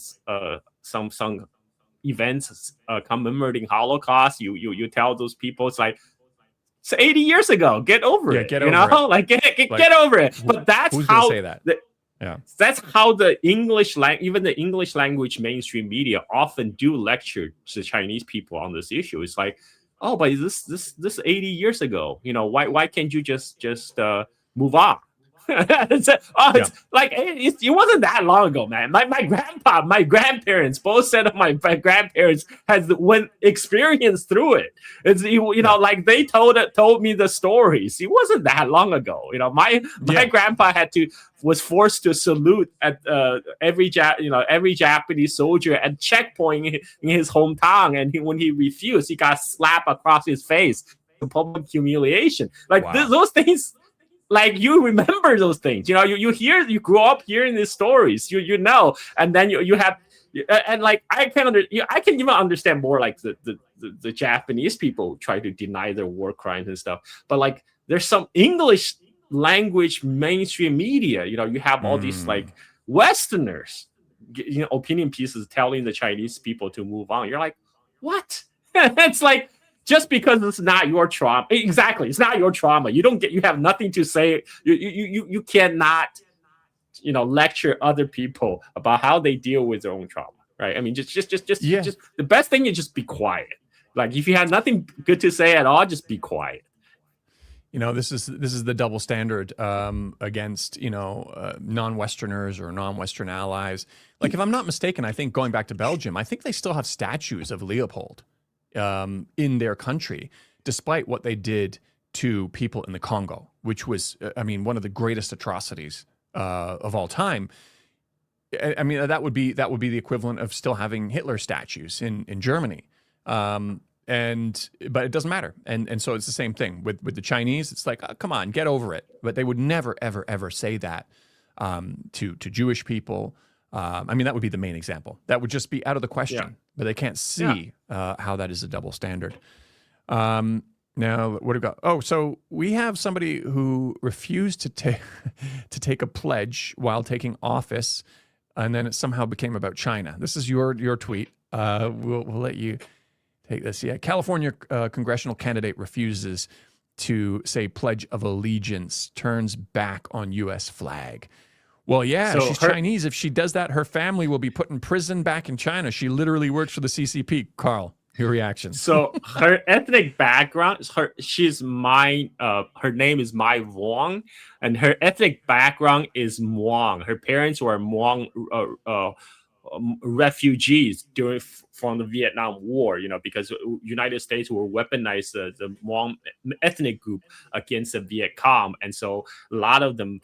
events commemorating Holocaust? You tell those people it's 80 years ago. Get over it. Get over it. Get over it. But that's who's how gonna say that. Yeah, that's how the even the English language mainstream media often do lecture to Chinese people on this issue. It's like, oh, but this 80 years ago, why can't you just move on? It wasn't that long ago, man. My grandpa, my grandparents, both set of my grandparents went experienced through it. It's like they told me the stories. It wasn't that long ago. My grandpa was forced to salute at every Japanese soldier at checkpoint in his hometown, and when he refused, he got slapped across his face. Public humiliation. Those things. Like, you remember those things, you grow up hearing these stories, and then you have, and like I can even understand more like the Japanese people try to deny their war crimes and stuff, but like there's some English language mainstream media, you have all these like Westerners, opinion pieces telling the Chinese people to move on. You're like, what? It's like, just because it's not your trauma, exactly, it's not your trauma. You have nothing to say. You cannot lecture other people about how they deal with their own trauma, right? I mean, just the best thing is just be quiet. Like if you have nothing good to say at all, just be quiet. This is the double standard against non-Westerners or non-Western allies. Like if I'm not mistaken, I think going back to Belgium, I think they still have statues of Leopold in their country, despite what they did to people in the Congo, which was, one of the greatest atrocities of all time. I mean, that would be the equivalent of still having Hitler statues in Germany. But it doesn't matter. And so it's the same thing with the Chinese. It's like, oh, come on, get over it. But they would never, ever, ever say that to Jewish people. That would be the main example. That would just be out of the question. Yeah. But they can't see how that is a double standard. Now, what do we got? Oh, so we have somebody who refused to take a pledge while taking office, and then it somehow became about China. This is your tweet. We'll let you take this. Yeah, California congressional candidate refuses to say Pledge of Allegiance, turns back on U.S. flag. Well, yeah, so she's Chinese. If she does that, her family will be put in prison back in China. She literally works for the CCP. Carl, your reaction? So her ethnic background, her name is Mai Wong, and her ethnic background is Hmong. Her parents were Hmong refugees from the Vietnam War, because United States will weaponize the Hmong ethnic group against the Viet Cong, and so a lot of them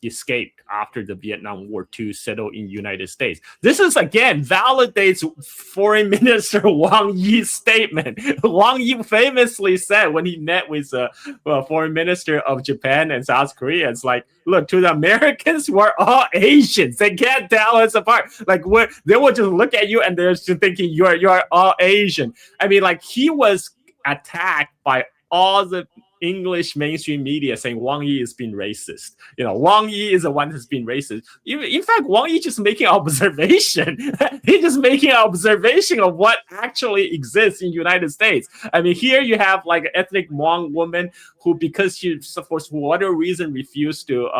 escaped after the Vietnam War to settle in United States. This is again validates Foreign Minister Wang Yi's statement. Wang Yi famously said when he met with the Foreign Minister of Japan and South Korea, it's like, look, to the Americans, we're all Asians. They can't tell us apart. Like they will just look at you and they're just thinking you're all Asian. I mean, like he was attacked by all the English mainstream media saying Wang Yi is being racist. Wang Yi is the one who's been racist. In fact, Wang Yi just making observation. He's just making an observation of what actually exists in the United States. I mean, here you have like an ethnic Hmong woman who, because she for whatever reason refused to,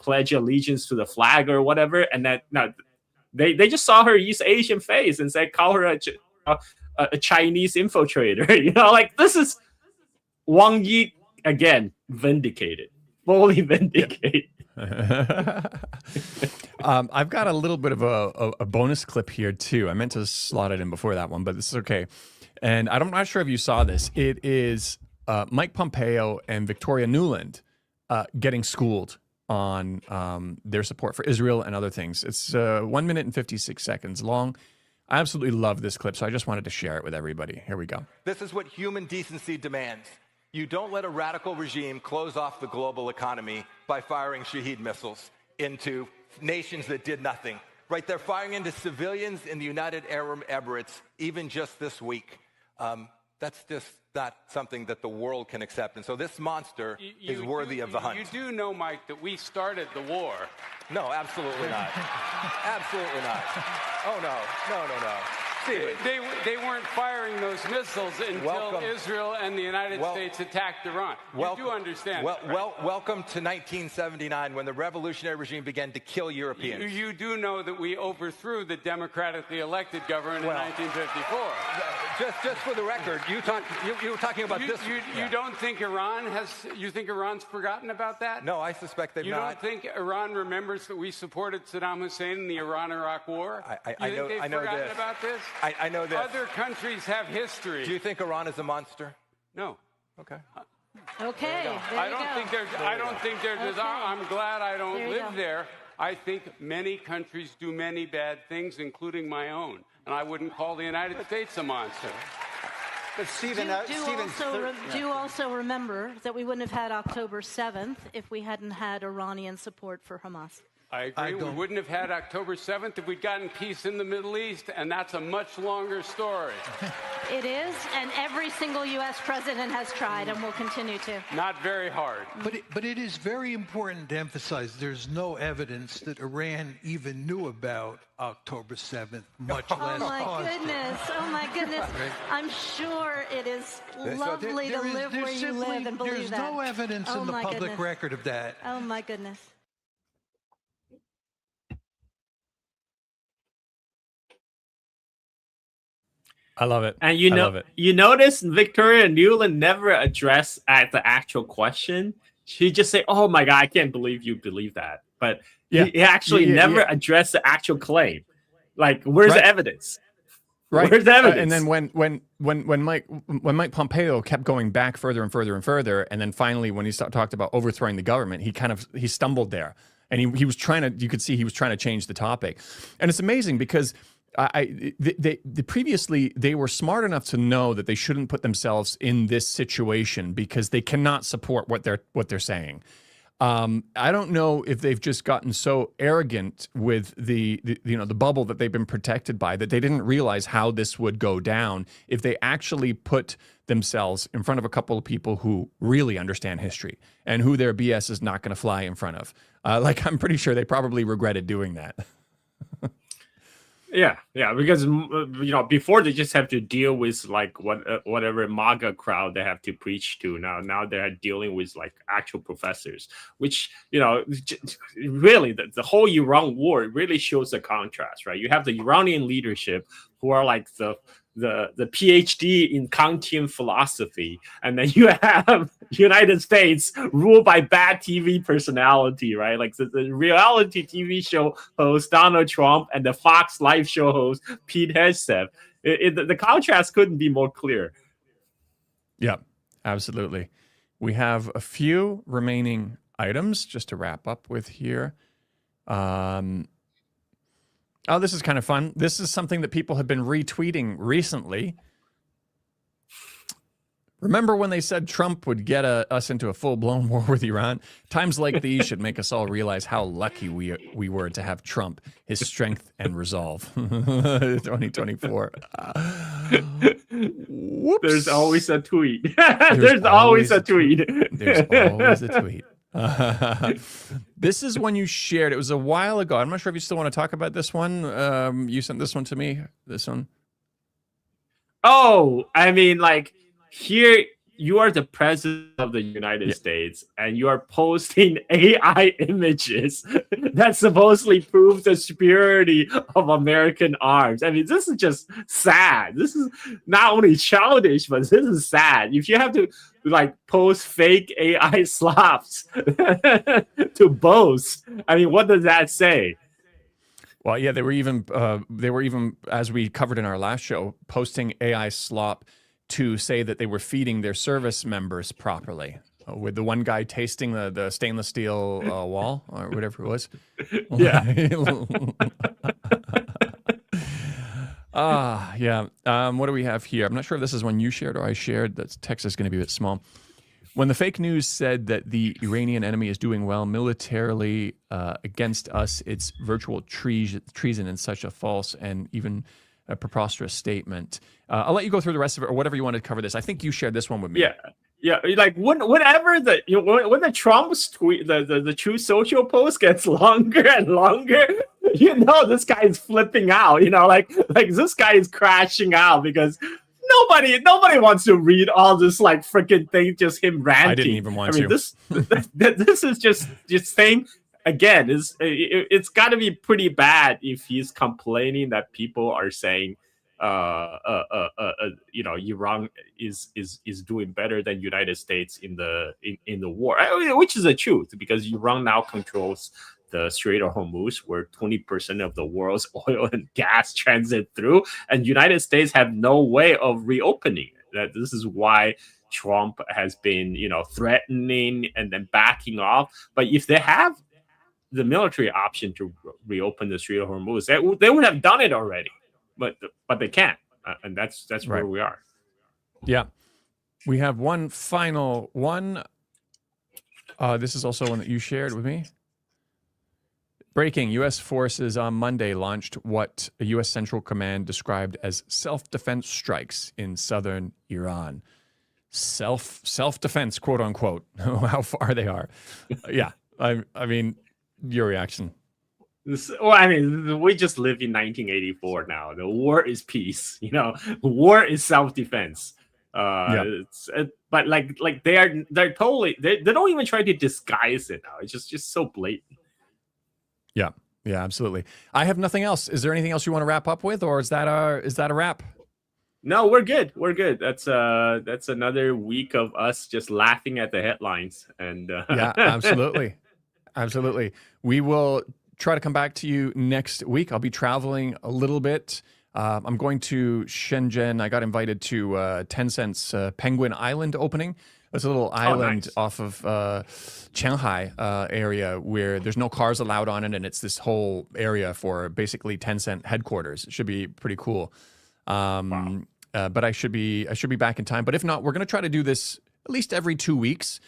pledge allegiance to the flag or whatever, and that now they just saw her East Asian face and said, call her a Chinese infiltrator. This is Wang Yi again vindicated, fully vindicated. I've got a little bit of a bonus clip here too. I meant to slot it in before that one, but this is okay. And I'm not sure if you saw this. It is Mike Pompeo and Victoria Nuland getting schooled on their support for Israel and other things. It's 1 minute and 56 seconds long. I absolutely love this clip, so I just wanted to share it with everybody. Here we go. This is what human decency demands. You don't let a radical regime close off the global economy by firing Shahed missiles into nations that did nothing. Right? They're firing into civilians in the United Arab Emirates, even just this week. That's just not something that the world can accept. And so this monster is worthy of the hunt. You do know, Mike, that we started the war. No, absolutely not. Absolutely not. Oh, no. They weren't firing those missiles until Israel and the United States attacked Iran. You do understand. Welcome to 1979, when the revolutionary regime began to kill Europeans. You do know that we overthrew the democratically elected government in 1954. Just for the record, you were talking about this. You don't think Iran has? You think Iran's forgotten about that? No, I suspect they've not. You don't think Iran remembers that we supported Saddam Hussein in the Iran-Iraq War? I know forgotten about this? I know this. Other countries have history. Do you think Iran is a monster? No. Okay. Okay. I don't think they're. I'm glad I don't live there. I think many countries do many bad things, including my own, and I wouldn't call the United States a monster. But Stephen, do you also remember that we wouldn't have had October 7th if we hadn't had Iranian support for Hamas? I agree. We wouldn't have had October 7th if we'd gotten peace in the Middle East, and that's a much longer story. It is, and every single U.S. president has tried and will continue to. Not very hard. But it is very important to emphasize there's no evidence that Iran even knew about October 7th, much less Oh my caused it. goodness! Oh my goodness! Right. I'm sure it is lovely to live where you live and believe There's that. no evidence Oh in the my public goodness. record of that. Oh my goodness! I love it. And you I know, love it. you notice Victoria Nuland never addressed at the actual question. She just say, "Oh my God, I can't believe you believe that." But he actually never addressed the actual claim. Like, where's the evidence? Right. Where's the evidence? And then when Mike Pompeo kept going back further and further and further, and then finally when he talked about overthrowing the government, he stumbled there, and he was trying to. You could see he was trying to change the topic, and it's amazing because. Previously they were smart enough to know that they shouldn't put themselves in this situation because they cannot support what they're saying. I don't know if they've just gotten so arrogant with the bubble that they've been protected by that they didn't realize how this would go down if they actually put themselves in front of a couple of people who really understand history and who their BS is not going to fly in front of. I'm pretty sure they probably regretted doing that. Yeah, because before they just have to deal with like whatever MAGA crowd they have to preach to. Now they're dealing with like actual professors, which really the whole Iran war really shows the contrast, right? You have the Iranian leadership who are like the PhD in Kantian philosophy, and then you have United States ruled by bad TV personality, right? Like the reality TV show host Donald Trump and the Fox Live show host Pete Hegseth. The contrast couldn't be more clear. Yeah, absolutely. We have a few remaining items just to wrap up with here. Oh, this is kind of fun. This is something that people have been retweeting recently. Remember when they said Trump would get us into a full-blown war with Iran? Times like these should make us all realize how lucky we were to have Trump, his strength and resolve. 2024. Whoops. There's always a tweet. There's always a tweet. There's always a tweet. This is one you shared. It was a while ago. I'm not sure if you still want to talk about this one. You sent this one to me. This one. Oh, I mean, like here you are the president of the United States, and you are posting AI images that supposedly prove the superiority of American arms. I mean, this is just sad. This is not only childish, but this is sad. If you have to like post fake AI slops to boast, I mean, what does that say? Well, yeah, they were even as we covered in our last show, posting AI slop to say that they were feeding their service members properly. With the one guy tasting the stainless steel wall or whatever it was. Yeah. Yeah. What do we have here? I'm not sure if this is one you shared or I shared. That text is going to be a bit small. When the fake news said that the Iranian enemy is doing well militarily against us, it's virtual treason and such a false and even a preposterous statement. I'll let you go through the rest of it or whatever you want to cover this. I think you shared this one with me. Yeah. Like whenever when the Trump's tweet, the True Social post gets longer and longer, this guy is flipping out. Like this guy is crashing out because nobody wants to read all this like freaking thing, just him ranting. I didn't even want to. This is just saying again. It's got to be pretty bad if he's complaining that people are saying, Iran is doing better than United States in the war, which is the truth because Iran now controls the Strait of Hormuz, where 20% of the world's oil and gas transit through, and United States have no way of reopening it. That this is why Trump has been, threatening and then backing off. But if they have the military option to reopen the Strait of Hormuz, they would have done it already. But they can't, and that's right. Where we are. Yeah, we have one final one. This is also one that you shared with me. Breaking, U.S. forces on Monday launched what a U.S. Central Command described as self-defense strikes in southern Iran. Self-defense, quote unquote, how far they are. Yeah, I mean, your reaction. Well, I mean, we just live in 1984 now. The war is peace. War is self-defense. But like they're totally they don't even try to disguise it now. It's just so blatant. Yeah, absolutely. I have nothing else. Is there anything else you want to wrap up with, or is that a wrap? No, we're good. We're good. That's another week of us just laughing at the headlines. And yeah, absolutely. We will try to come back to you next week. I'll be traveling a little bit. I'm going to Shenzhen. I got invited to Tencent's Penguin Island opening. It's a little island off of Shanghai area where there's no cars allowed on it, and it's this whole area for basically Tencent headquarters. It should be pretty cool. But I should be back in time. But if not, we're going to try to do this at least every 2 weeks.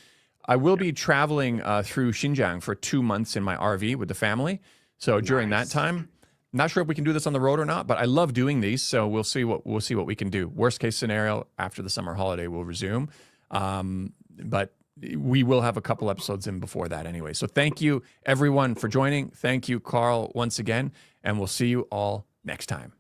I will be traveling through Xinjiang for 2 months in my RV with the family. So during that time, not sure if we can do this on the road or not, but I love doing these. So we'll see what we can do. Worst case scenario, after the summer holiday, we'll resume. But we will have a couple episodes in before that anyway. So thank you everyone for joining. Thank you, Carl, once again, and we'll see you all next time.